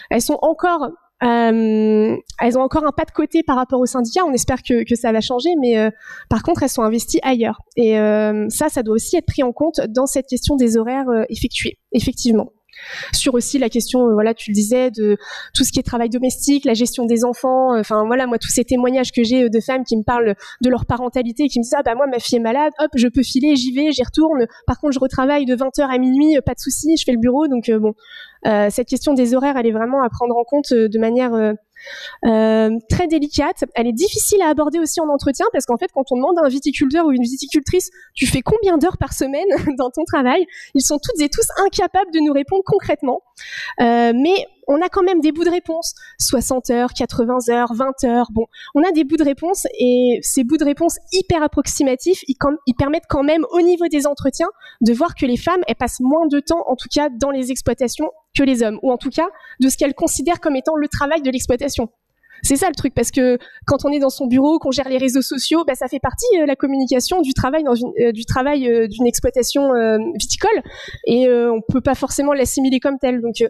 elles sont encore... elles ont encore un pas de côté par rapport au syndicat. On espère que ça va changer, mais par contre, elles sont investies ailleurs. Et ça doit aussi être pris en compte dans cette question des horaires effectués, effectivement. Sur aussi la question, voilà, tu le disais, de tout ce qui est travail domestique, la gestion des enfants. Enfin voilà, moi tous ces témoignages que j'ai de femmes qui me parlent de leur parentalité et qui me disent moi ma fille est malade, hop je peux filer, j'y vais, j'y retourne. Par contre je retravaille de 20h à minuit, pas de souci, je fais le bureau. Donc cette question des horaires, elle est vraiment à prendre en compte de manière très délicate. Elle est difficile à aborder aussi en entretien parce qu'en fait, quand on demande à un viticulteur ou une viticultrice, tu fais combien d'heures par semaine dans ton travail, ils sont toutes et tous incapables de nous répondre concrètement. Mais on a quand même des bouts de réponse, 60 heures, 80 heures, 20 heures. Bon, on a des bouts de réponse et ces bouts de réponse hyper approximatifs, ils permettent quand même au niveau des entretiens de voir que les femmes, elles passent moins de temps, en tout cas dans les exploitations, que les hommes, ou en tout cas de ce qu'elles considèrent comme étant le travail de l'exploitation. C'est ça le truc, parce que quand on est dans son bureau, qu'on gère les réseaux sociaux, ça fait partie la communication du travail d'une exploitation viticole, et on peut pas forcément l'assimiler comme tel. Donc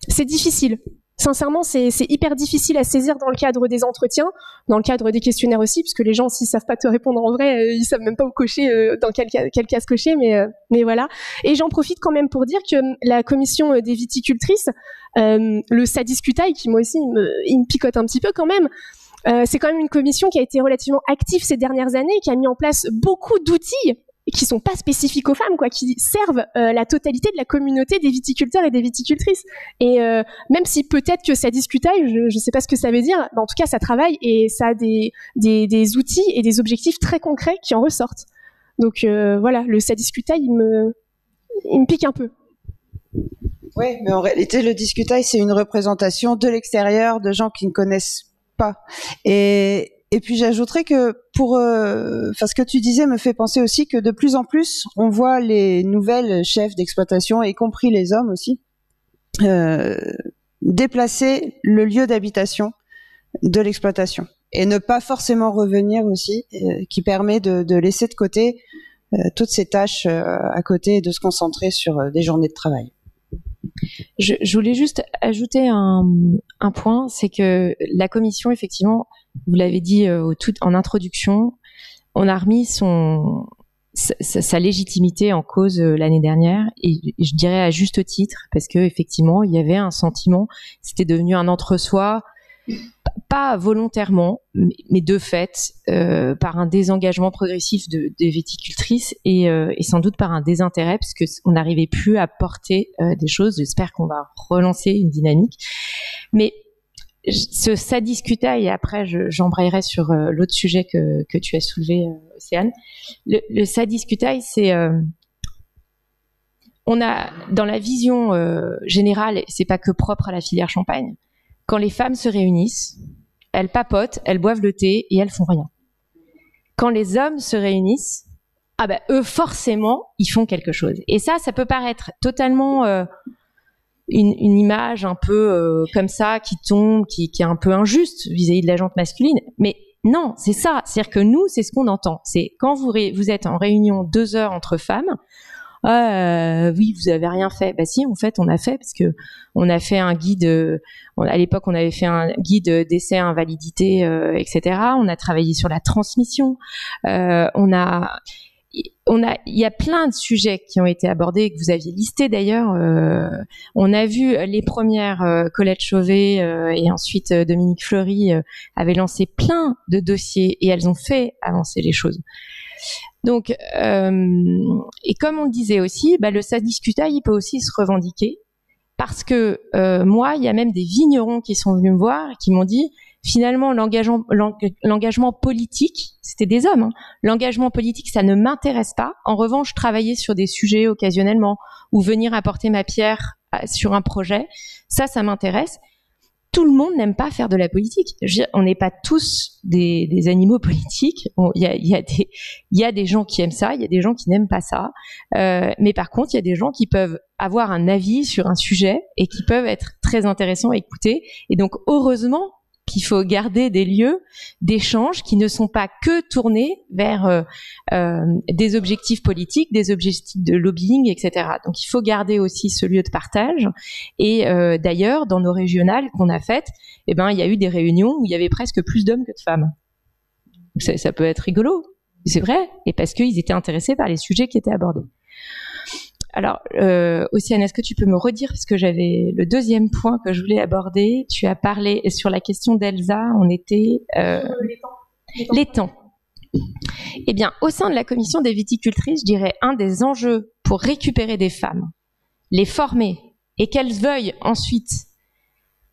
c'est difficile. Sincèrement, c'est hyper difficile à saisir dans le cadre des entretiens, dans le cadre des questionnaires aussi, puisque les gens, s'ils savent pas te répondre en vrai, ils savent même pas où cocher, dans quelle case cocher, mais voilà. Et j'en profite quand même pour dire que la commission des viticultrices, le Sadiscutail, qui moi aussi, il me picote un petit peu quand même, c'est quand même une commission qui a été relativement active ces dernières années, qui a mis en place beaucoup d'outils qui sont pas spécifiques aux femmes, qui servent la totalité de la communauté des viticulteurs et des viticultrices. Et même si peut-être que ça discutaille, je sais pas ce que ça veut dire, en tout cas ça travaille et ça a des outils et des objectifs très concrets qui en ressortent. Donc voilà, le ça discutaille, il me pique un peu. Ouais, mais en réalité le discutaille, c'est une représentation de l'extérieur de gens qui ne connaissent pas. Et puis j'ajouterais que ce que tu disais me fait penser aussi que de plus en plus on voit les nouvelles chefs d'exploitation, y compris les hommes aussi, déplacer le lieu d'habitation de l'exploitation et ne pas forcément revenir aussi, qui permet de laisser de côté toutes ces tâches à côté et de se concentrer sur des journées de travail. Je voulais juste ajouter un point, c'est que la commission, effectivement, vous l'avez dit en introduction, on a remis sa légitimité en cause l'année dernière, et je dirais à juste titre, parce que effectivement, il y avait un sentiment, c'était devenu un entre-soi, pas volontairement, mais de fait, par un désengagement progressif des viticultrices et sans doute par un désintérêt, parce que on n'arrivait plus à porter des choses. J'espère qu'on va relancer une dynamique. Mais ça discuta, et après j'embrayerai sur l'autre sujet que tu as soulevé, Océane. Le ça discuta, c'est on a dans la vision générale, c'est pas que propre à la filière champagne. Quand les femmes se réunissent, elles papotent, elles boivent le thé et elles font rien. Quand les hommes se réunissent, eux forcément ils font quelque chose. Et ça peut paraître totalement une image un peu comme ça qui tombe, qui est un peu injuste vis-à-vis de la gente masculine. Mais non, c'est ça. C'est-à-dire que nous, c'est ce qu'on entend. C'est quand vous êtes en réunion 2 heures entre femmes. Oui, vous avez rien fait. Si, en fait, on a fait, parce que on a fait un guide. À l'époque, on avait fait un guide d'essai invalidité, etc. On a travaillé sur la transmission. Il y a plein de sujets qui ont été abordés, que vous aviez listés d'ailleurs. On a vu les premières, Colette Chauvet et ensuite Dominique Fleury avaient lancé plein de dossiers et elles ont fait avancer les choses. Donc, et comme on le disait aussi, le ça discuta, il peut aussi se revendiquer, parce que moi, il y a même des vignerons qui sont venus me voir et qui m'ont dit, finalement, l'engagement politique, c'était des hommes, hein, l'engagement politique, ça ne m'intéresse pas. En revanche, travailler sur des sujets occasionnellement ou venir apporter ma pierre sur un projet, ça m'intéresse. tout le monde n'aime pas faire de la politique. Je veux dire, on n'est pas tous des animaux politiques. Il y a des gens qui aiment ça, il y a des gens qui n'aiment pas ça. Mais par contre, il y a des gens qui peuvent avoir un avis sur un sujet et qui peuvent être très intéressants à écouter. Et donc, heureusement qu'il faut garder des lieux d'échange qui ne sont pas que tournés vers des objectifs politiques, des objectifs de lobbying, etc. Donc il faut garder aussi ce lieu de partage. Et d'ailleurs, dans nos régionales qu'on a faites, il y a eu des réunions où il y avait presque plus d'hommes que de femmes. Ça peut être rigolo, c'est vrai, et parce qu'ils étaient intéressés par les sujets qui étaient abordés. Alors, Océane, est-ce que tu peux me redire, parce que j'avais le deuxième point que je voulais aborder, tu as parlé sur la question d'Elsa, on était... Les temps. Eh bien, au sein de la commission des viticultrices, je dirais un des enjeux pour récupérer des femmes, les former, et qu'elles veuillent ensuite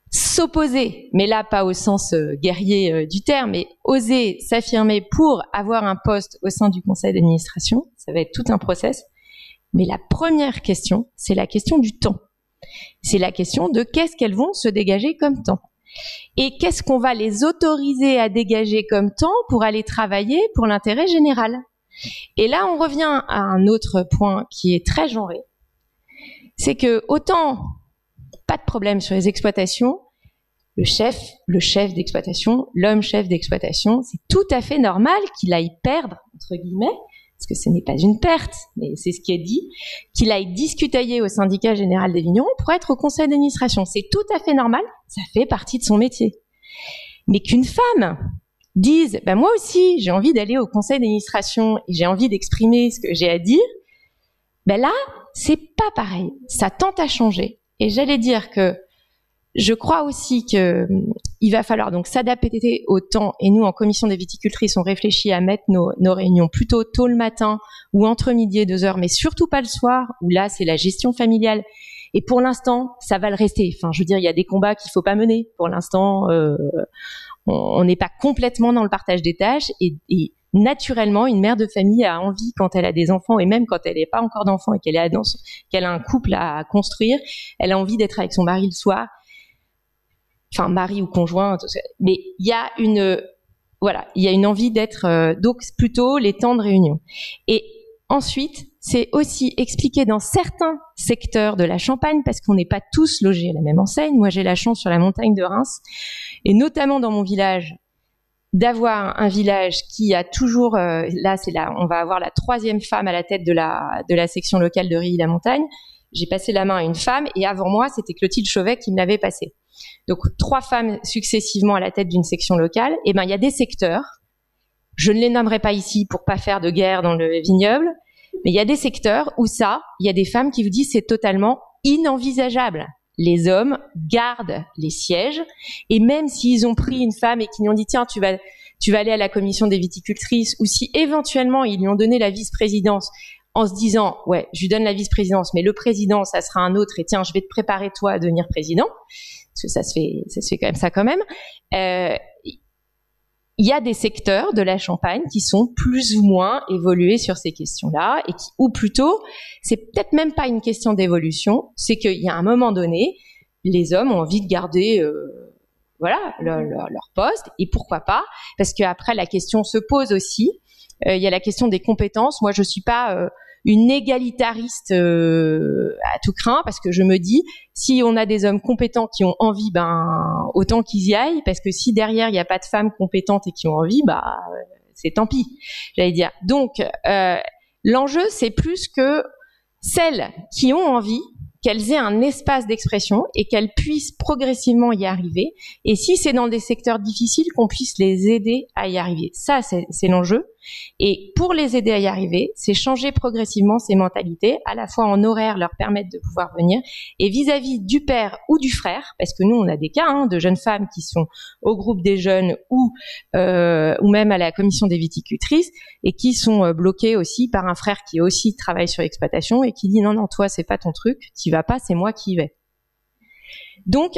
s'opposer, mais là pas au sens guerrier du terme, mais oser s'affirmer pour avoir un poste au sein du conseil d'administration, ça va être tout un process. Mais la première question, c'est la question du temps. C'est la question de qu'est-ce qu'elles vont se dégager comme temps. Et qu'est-ce qu'on va les autoriser à dégager comme temps pour aller travailler pour l'intérêt général. Et là, on revient à un autre point qui est très genré. C'est que autant, pas de problème sur les exploitations, le chef d'exploitation, l'homme chef d'exploitation, c'est tout à fait normal qu'il aille perdre, entre guillemets, parce que ce n'est pas une perte, mais c'est ce qui est dit, qu'il aille discutailler au syndicat général des vignerons pour être au conseil d'administration. C'est tout à fait normal, ça fait partie de son métier. Mais qu'une femme dise, moi aussi, j'ai envie d'aller au conseil d'administration et j'ai envie d'exprimer ce que j'ai à dire, là, c'est pas pareil. Ça tente à changer. Et j'allais dire que je crois aussi qu'il va falloir donc s'adapter au temps. Et nous, en commission des viticultrices, on réfléchit à mettre nos réunions plutôt tôt le matin ou entre midi et 2 heures, mais surtout pas le soir, où là, c'est la gestion familiale. Et pour l'instant, ça va le rester. Enfin, je veux dire, il y a des combats qu'il faut pas mener. Pour l'instant, on n'est pas complètement dans le partage des tâches. Et naturellement, une mère de famille a envie, quand elle a des enfants, et même quand elle n'est pas encore d'enfants et qu'elle a un couple à construire, elle a envie d'être avec son mari le soir. Enfin, mari ou conjoint, mais il y a une envie d'être, donc plutôt les temps de réunion. Et ensuite, c'est aussi expliqué dans certains secteurs de la Champagne, parce qu'on n'est pas tous logés à la même enseigne. Moi, j'ai la chance sur la montagne de Reims, et notamment dans mon village, d'avoir un village qui a toujours, on va avoir la 3e femme à la tête de la section locale de Rilly-la-Montagne. J'ai passé la main à une femme, et avant moi, c'était Clotilde Chauvet qui me l'avait passé. Donc 3 femmes successivement à la tête d'une section locale. Et il y a des secteurs, je ne les nommerai pas ici pour pas faire de guerre dans le vignoble, mais il y a des secteurs où il y a des femmes qui vous disent c'est totalement inenvisageable. Les hommes gardent les sièges, et même s'ils ont pris une femme et qu'ils lui ont dit tiens tu vas aller à la commission des viticultrices, ou si éventuellement ils lui ont donné la vice-présidence en se disant ouais je lui donne la vice-présidence mais le président ça sera un autre, et tiens je vais te préparer toi à devenir président, parce que ça se fait quand même ça quand même. Il y a des secteurs de la Champagne qui sont plus ou moins évolués sur ces questions-là, ou plutôt, c'est peut-être même pas une question d'évolution, c'est qu'il y a un moment donné, les hommes ont envie de garder leur poste, et pourquoi pas, parce qu'après la question se pose aussi, il y a la question des compétences. Moi je suis pas une égalitariste à tout craint, parce que je me dis si on a des hommes compétents qui ont envie, autant qu'ils y aillent, parce que si derrière il n'y a pas de femmes compétentes et qui ont envie, c'est tant pis, j'allais dire. Donc l'enjeu c'est plus que celles qui ont envie, qu'elles aient un espace d'expression et qu'elles puissent progressivement y arriver, et si c'est dans des secteurs difficiles, qu'on puisse les aider à y arriver. Ça, c'est l'enjeu. Et pour les aider à y arriver, c'est changer progressivement ces mentalités, à la fois en horaire, leur permettre de pouvoir venir, et vis-à-vis du père ou du frère, parce que nous, on a des cas de jeunes femmes qui sont au groupe des jeunes ou même à la commission des viticultrices, et qui sont bloquées aussi par un frère qui aussi travaille sur l'exploitation et qui dit non, toi, c'est pas ton truc, t'y vas pas, c'est moi qui y vais. Donc,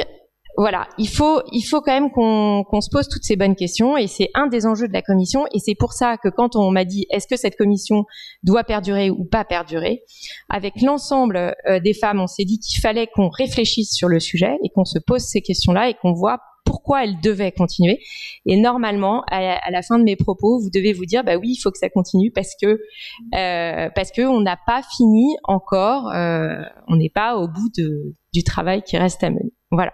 voilà, il faut quand même qu'on se pose toutes ces bonnes questions, et c'est un des enjeux de la commission, et c'est pour ça que quand on m'a dit est-ce que cette commission doit perdurer ou pas perdurer, avec l'ensemble des femmes, on s'est dit qu'il fallait qu'on réfléchisse sur le sujet et qu'on se pose ces questions-là et qu'on voit pourquoi elle devait continuer. Et normalement, à la fin de mes propos, vous devez vous dire, bah oui, il faut que ça continue parce que on n'a pas fini encore, on n'est pas au bout du travail qui reste à mener. Voilà.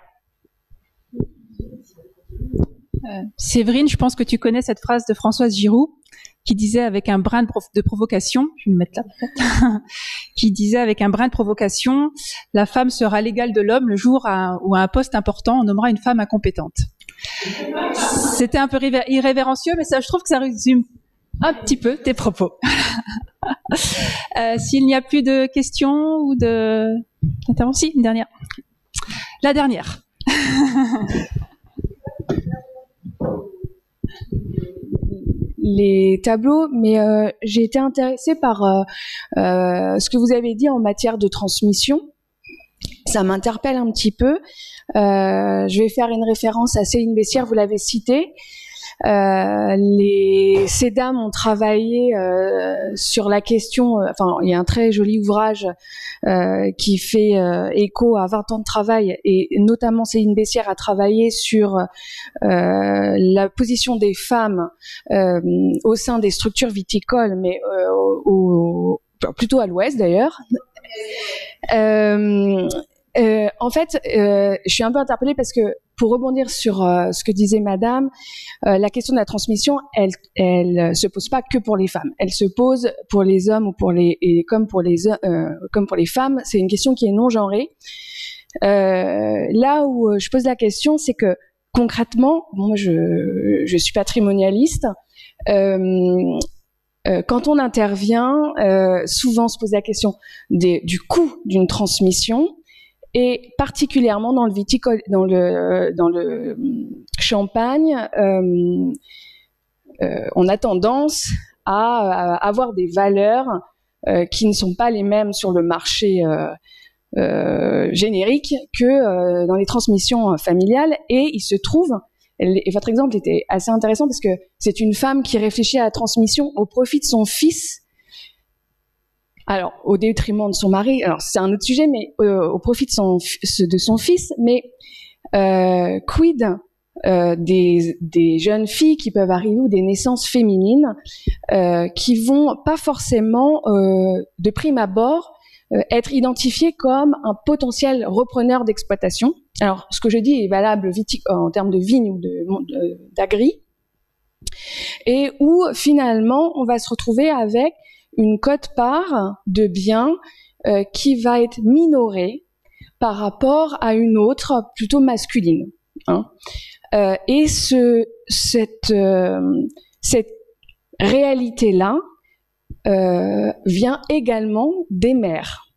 Séverine, je pense que tu connais cette phrase de Françoise Giroud qui disait avec un brin de provocation, je vais me mettre là peut-être, qui disait avec un brin de provocation, la femme sera l'égale de l'homme le jour où à un poste important on nommera une femme incompétente. C'était un peu irrévérencieux, mais ça, je trouve que ça résume un petit peu tes propos. S'il n'y a plus de questions ou d'interventions, une dernière. La dernière. Les tableaux, mais j'ai été intéressée par ce que vous avez dit en matière de transmission. Ça m'interpelle un petit peu. Je vais faire une référence à Céline Bessières, vous l'avez citée. Ces dames ont travaillé sur la question, enfin il y a un très joli ouvrage qui fait écho à 20 ans de travail, et notamment Céline Bessières a travaillé sur la position des femmes au sein des structures viticoles, mais plutôt à l'ouest d'ailleurs. En fait, je suis un peu interpellée parce que, pour rebondir sur ce que disait Madame, la question de la transmission, elle se pose pas que pour les femmes. Elle se pose pour les hommes ou comme pour les femmes. C'est une question qui est non genrée. Là où je pose la question, c'est que concrètement, moi je suis patrimonialiste. Quand on intervient, souvent on se pose la question du coût d'une transmission. Et particulièrement dans le viticole, dans le champagne, on a tendance à avoir des valeurs qui ne sont pas les mêmes sur le marché générique que dans les transmissions familiales. Et il se trouve, et votre exemple était assez intéressant parce que c'est une femme qui réfléchit à la transmission au profit de son fils. Alors, au détriment de son mari, alors c'est un autre sujet, mais au profit de son fils, mais quid des jeunes filles qui peuvent arriver, ou des naissances féminines qui vont pas forcément, de prime abord, être identifiées comme un potentiel repreneur d'exploitation. Alors, ce que je dis est valable en termes de vigne ou d'agri, et où finalement on va se retrouver avec une quote-part de biens qui va être minorée par rapport à une autre plutôt masculine. Hein. Et cette réalité-là vient également des mères.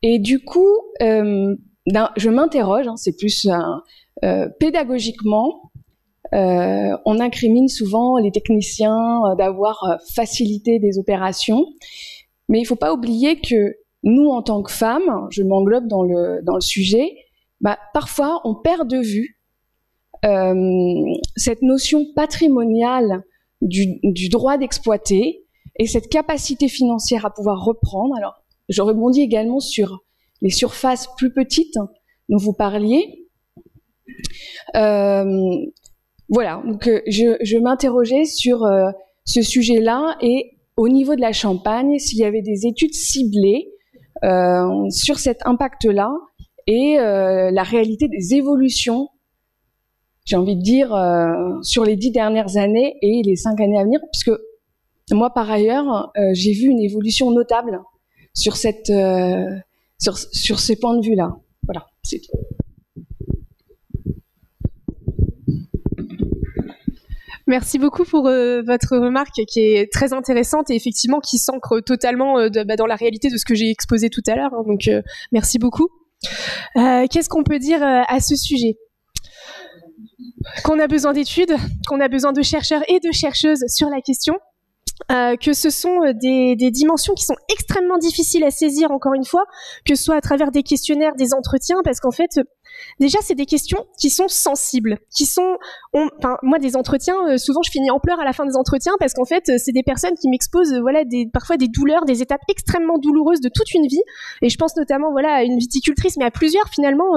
Et du coup, je m'interroge, hein, c'est plus pédagogiquement, on incrimine souvent les techniciens d'avoir facilité des opérations, mais il ne faut pas oublier que nous, en tant que femmes, je m'englobe dans le sujet, parfois on perd de vue cette notion patrimoniale du droit d'exploiter et cette capacité financière à pouvoir reprendre. Alors, je rebondis également sur les surfaces plus petites dont vous parliez. Voilà, donc je m'interrogeais sur ce sujet-là, et au niveau de la Champagne, s'il y avait des études ciblées sur cet impact-là et la réalité des évolutions, j'ai envie de dire, sur les 10 dernières années et les 5 années à venir, puisque moi, par ailleurs, j'ai vu une évolution notable sur ces points de vue-là. Voilà, c'est tout. Merci beaucoup pour votre remarque qui est très intéressante et effectivement qui s'ancre totalement dans la réalité de ce que j'ai exposé tout à l'heure. Hein, donc merci beaucoup. Qu'est-ce qu'on peut dire à ce sujet ? Qu'on a besoin d'études, qu'on a besoin de chercheurs et de chercheuses sur la question, que ce sont des dimensions qui sont extrêmement difficiles à saisir, encore une fois, que ce soit à travers des questionnaires, des entretiens, parce qu'en fait, déjà, c'est des questions qui sont sensibles, moi, des entretiens, souvent, je finis en pleurs à la fin des entretiens, parce qu'en fait, c'est des personnes qui m'exposent, voilà, parfois des douleurs, des étapes extrêmement douloureuses de toute une vie, et je pense notamment, voilà, à une viticultrice, mais à plusieurs, finalement.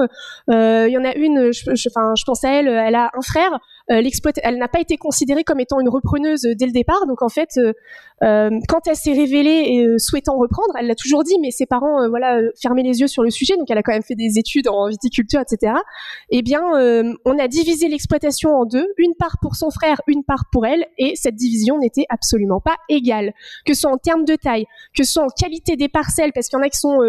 Il y en a une, je pense à elle, elle a un frère, elle n'a pas été considérée comme étant une repreneuse dès le départ, donc en fait, quand elle s'est révélée souhaitant reprendre, elle l'a toujours dit, mais ses parents, fermaient les yeux sur le sujet, donc elle a quand même fait des études en viticulture, etc. Eh bien, on a divisé l'exploitation en deux, une part pour son frère, une part pour elle, et cette division n'était absolument pas égale, que ce soit en termes de taille, que ce soit en qualité des parcelles, parce qu'il y en a qui sont,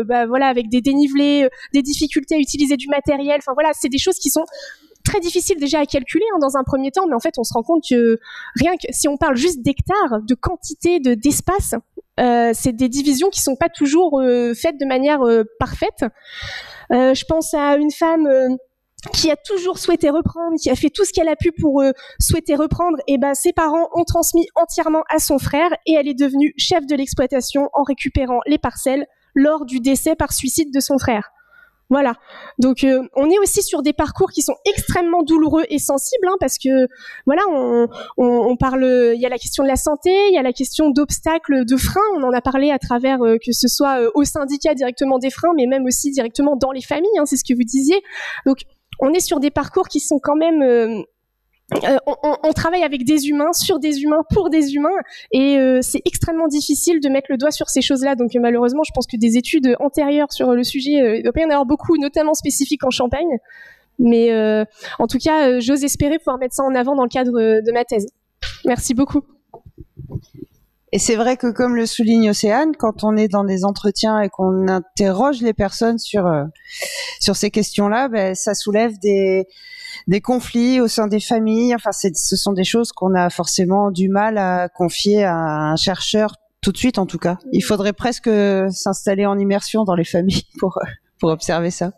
avec des dénivelés, des difficultés à utiliser du matériel, enfin voilà, c'est des choses qui sont très difficile déjà à calculer dans un premier temps, mais en fait on se rend compte que rien que si on parle juste d'hectares, de quantité, d'espace, c'est des divisions qui sont pas toujours faites de manière parfaite. Je pense à une femme qui a toujours souhaité reprendre, qui a fait tout ce qu'elle a pu pour souhaiter reprendre, et ses parents ont transmis entièrement à son frère, et elle est devenue chef de l'exploitation en récupérant les parcelles lors du décès par suicide de son frère. Voilà. Donc on est aussi sur des parcours qui sont extrêmement douloureux et sensibles, parce que voilà, on parle, il y a la question de la santé, il y a la question d'obstacles, de freins, on en a parlé à travers que ce soit au syndicat directement des freins, mais même aussi directement dans les familles, c'est ce que vous disiez. Donc on est sur des parcours qui sont quand même on travaille avec des humains, sur des humains, pour des humains, et c'est extrêmement difficile de mettre le doigt sur ces choses-là. Donc malheureusement, je pense que des études antérieures sur le sujet, il doit pas y en avoir beaucoup, notamment spécifiques en Champagne. Mais en tout cas, j'ose espérer pouvoir mettre ça en avant dans le cadre de ma thèse. Merci beaucoup. Et c'est vrai que, comme le souligne Océane, quand on est dans des entretiens et qu'on interroge les personnes sur ces questions-là, ça soulève des conflits au sein des familles. Enfin, ce sont des choses qu'on a forcément du mal à confier à un chercheur tout de suite, en tout cas. Il faudrait presque s'installer en immersion dans les familles pour observer ça.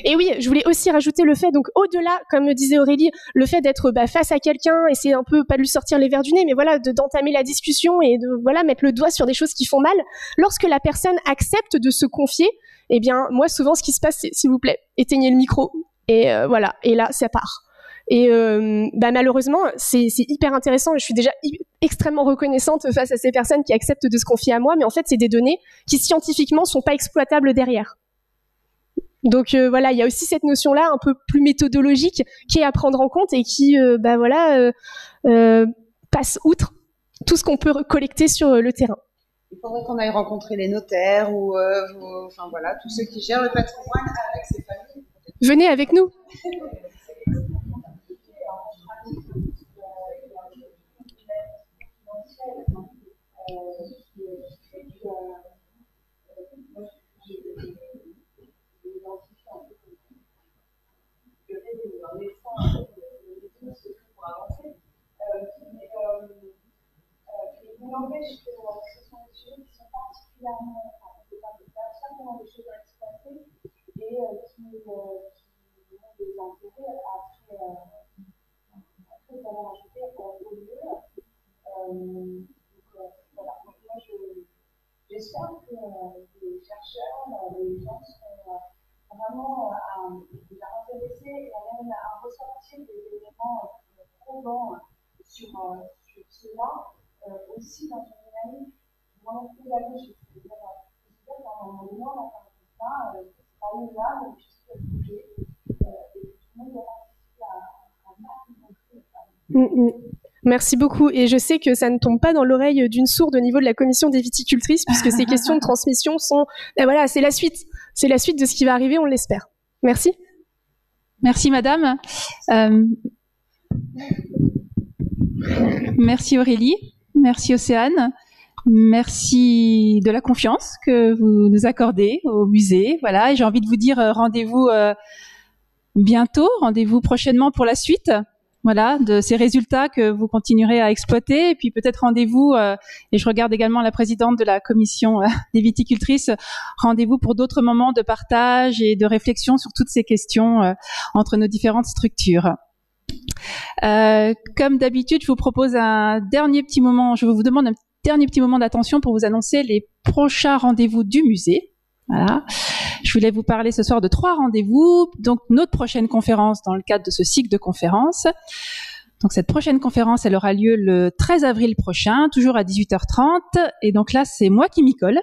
Et oui, je voulais aussi rajouter le fait, donc au-delà, comme le disait Aurélie, le fait d'être face à quelqu'un, et c'est un peu pas de lui sortir les verres du nez, mais voilà, d'entamer la discussion et de mettre le doigt sur des choses qui font mal. Lorsque la personne accepte de se confier, eh bien moi souvent ce qui se passe, c'est s'il vous plaît, éteignez le micro, et voilà, et là ça part. Et malheureusement, c'est hyper intéressant, et je suis déjà extrêmement reconnaissante face à ces personnes qui acceptent de se confier à moi, mais en fait c'est des données qui scientifiquement sont pas exploitables derrière. Donc voilà, il y a aussi cette notion-là un peu plus méthodologique qui est à prendre en compte et qui passe outre tout ce qu'on peut collecter sur le terrain. Il faudrait qu'on aille rencontrer les notaires ou tous ceux qui gèrent le patrimoine avec ces familles. Venez avec nous. Il n'empêche que ce sont des sujets qui sont particulièrement, certainement des choses à exploiter et qui ont des intérêts après avoir ajouté au lieu. Voilà. Donc moi, j'espère que les chercheurs, les gens seront vraiment intéressés et même à ressortir des éléments probants sur cela. Aussi dans une dynamique vraiment pédagogique. C'est-à-dire, dans mon moment, c'est pas une là, mais juste bouger, et tout le monde doit participer à Merci beaucoup. Et je sais que ça ne tombe pas dans l'oreille d'une sourde au niveau de la commission des viticultrices, puisque ces questions de transmission sont, c'est la suite. C'est la suite de ce qui va arriver, on l'espère. Merci. Merci, madame. Merci, Aurélie. Merci Océane, merci de la confiance que vous nous accordez au musée. Voilà, et j'ai envie de vous dire rendez-vous bientôt, rendez-vous prochainement pour la suite. voilà, de ces résultats que vous continuerez à exploiter. Et puis peut-être rendez-vous, et je regarde également la présidente de la commission des viticultrices, rendez-vous pour d'autres moments de partage et de réflexion sur toutes ces questions entre nos différentes structures. Comme d'habitude, je vous propose un dernier petit moment, je vous demande un dernier petit moment d'attention pour vous annoncer les prochains rendez-vous du musée. Voilà. Je voulais vous parler ce soir de 3 rendez-vous. Donc, notre prochaine conférence dans le cadre de ce cycle de conférences. Donc, cette prochaine conférence, elle aura lieu le 13 avril prochain, toujours à 18h30. Et donc là, c'est moi qui m'y colle.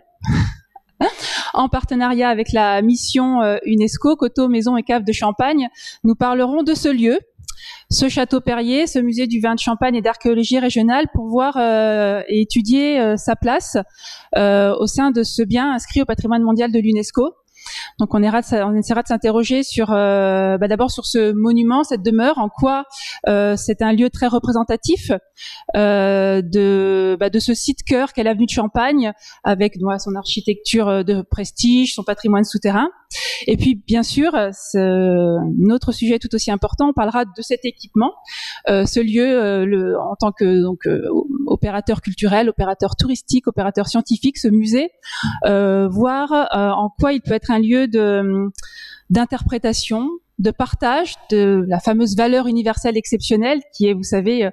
En partenariat avec la mission UNESCO, Coteaux, Maisons et Caves de Champagne, nous parlerons de ce lieu, ce château Perrier, ce musée du vin de Champagne et d'archéologie régionale, pour voir et étudier sa place au sein de ce bien inscrit au patrimoine mondial de l'UNESCO. Donc on essaiera de s'interroger sur d'abord sur ce monument, cette demeure, en quoi c'est un lieu très représentatif de ce site cœur qu'est l'avenue de Champagne, avec son architecture de prestige, son patrimoine souterrain. Et puis bien sûr, notre sujet tout aussi important, on parlera de cet équipement, ce lieu en tant que opérateur culturel, opérateur touristique, opérateur scientifique, ce musée, voir en quoi il peut être un lieu d'interprétation, de partage de la fameuse valeur universelle exceptionnelle qui est, vous savez,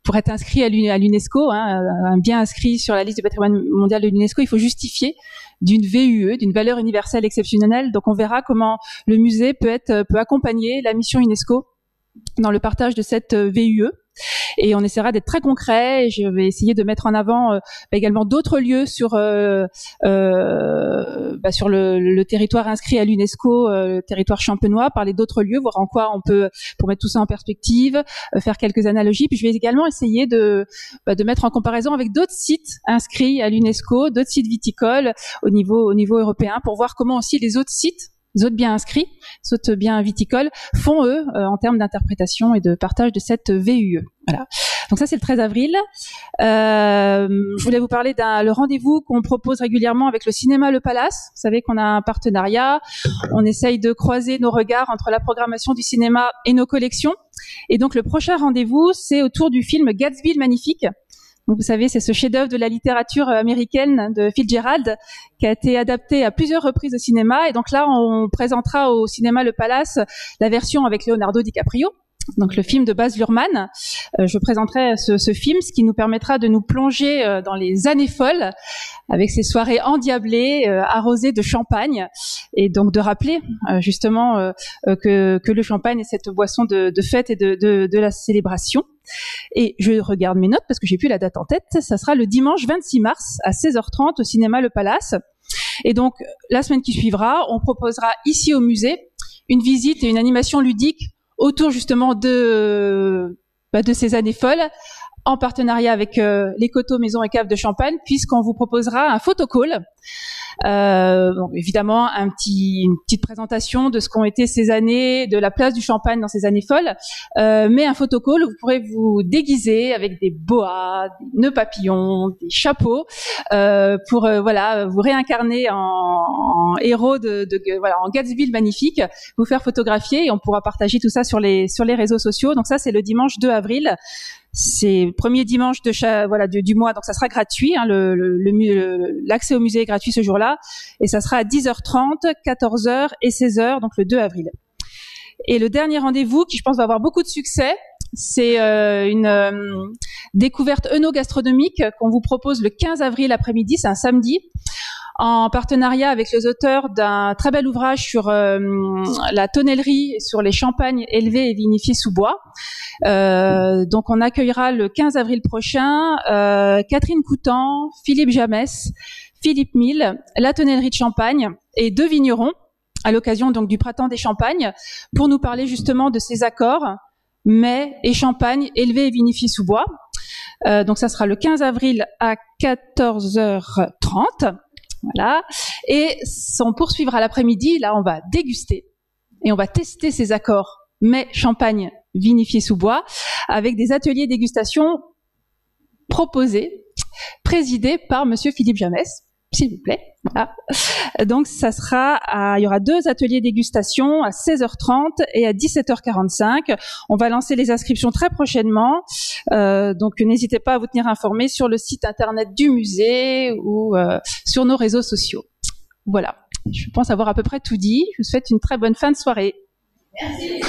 pour être inscrit à l'UNESCO, un bien inscrit sur la liste du patrimoine mondial de l'UNESCO, il faut justifier d'une VUE, d'une valeur universelle exceptionnelle. Donc on verra comment le musée peut accompagner la mission UNESCO dans le partage de cette VUE. Et on essaiera d'être très concret. Et je vais essayer de mettre en avant également d'autres lieux sur le territoire inscrit à l'UNESCO, le territoire champenois, parler d'autres lieux, voir en quoi on peut, pour mettre tout ça en perspective, faire quelques analogies. Puis je vais également essayer de mettre en comparaison avec d'autres sites inscrits à l'UNESCO, d'autres sites viticoles au niveau européen, pour voir comment aussi les autres sites, les autres biens inscrits, les autres biens viticoles font, eux, en termes d'interprétation et de partage de cette VUE. Voilà. Donc ça, c'est le 13 avril. Je voulais vous parler le rendez-vous qu'on propose régulièrement avec le cinéma Le Palace. Vous savez qu'on a un partenariat. On essaye de croiser nos regards entre la programmation du cinéma et nos collections. Et donc, le prochain rendez-vous, c'est autour du film Gatsby le Magnifique. Donc, vous savez, c'est ce chef-d'œuvre de la littérature américaine de Fitzgerald qui a été adapté à plusieurs reprises au cinéma. Et donc là, on présentera au cinéma Le Palace la version avec Leonardo DiCaprio. Donc le film de Baz Luhrmann. Je présenterai ce film, ce qui nous permettra de nous plonger dans les années folles avec ces soirées endiablées, arrosées de champagne, et donc de rappeler justement que le champagne est cette boisson de fête et de la célébration. Et je regarde mes notes parce que j'ai plus la date en tête. Ça sera le dimanche 26 mars à 16h30 au cinéma Le Palace. Et donc la semaine qui suivra, on proposera ici au musée une visite et une animation ludique autour justement de ces années folles, en partenariat avec les Coteaux, Maisons et Caves de Champagne, puisqu'on vous proposera un photocall. Donc évidemment, une petite présentation de ce qu'ont été ces années, de la place du champagne dans ces années folles, mais un photocall où vous pourrez vous déguiser avec des boas, des nœuds papillons, des chapeaux, pour vous réincarner en héros en Gatsby le Magnifique, vous faire photographier, et on pourra partager tout ça sur les réseaux sociaux. Donc ça, c'est le dimanche 2 avril. C'est le premier dimanche du mois, donc ça sera gratuit. L'accès au musée est gratuit ce jour-là, et ça sera à 10h30, 14h et 16h, donc le 2 avril. Et le dernier rendez-vous, qui je pense va avoir beaucoup de succès, c'est une découverte œnogastronomique qu'on vous propose le 15 avril après-midi, c'est un samedi, en partenariat avec les auteurs d'un très bel ouvrage sur la tonnellerie, sur les champagnes élevés et vinifiés sous bois. Donc on accueillera le 15 avril prochain Catherine Coutan, Philippe Jamès, Philippe Mille, la tonnellerie de Champagne et 2 vignerons à l'occasion donc du printemps des Champagnes, pour nous parler justement de ces accords mets et champagne élevés et vinifiés sous bois. Donc ça sera le 15 avril à 14h30. Voilà. Et on poursuivra l'après-midi. Là, on va déguster et on va tester ces accords mets, champagne, vinifiés sous bois, avec des ateliers dégustation proposés, présidés par Monsieur Philippe Jamès. s'il vous plaît. Voilà. Donc, il y aura 2 ateliers dégustation à 16h30 et à 17h45. On va lancer les inscriptions très prochainement. Donc, n'hésitez pas à vous tenir informés sur le site internet du musée ou sur nos réseaux sociaux. Voilà. Je pense avoir à peu près tout dit. Je vous souhaite une très bonne fin de soirée. Merci.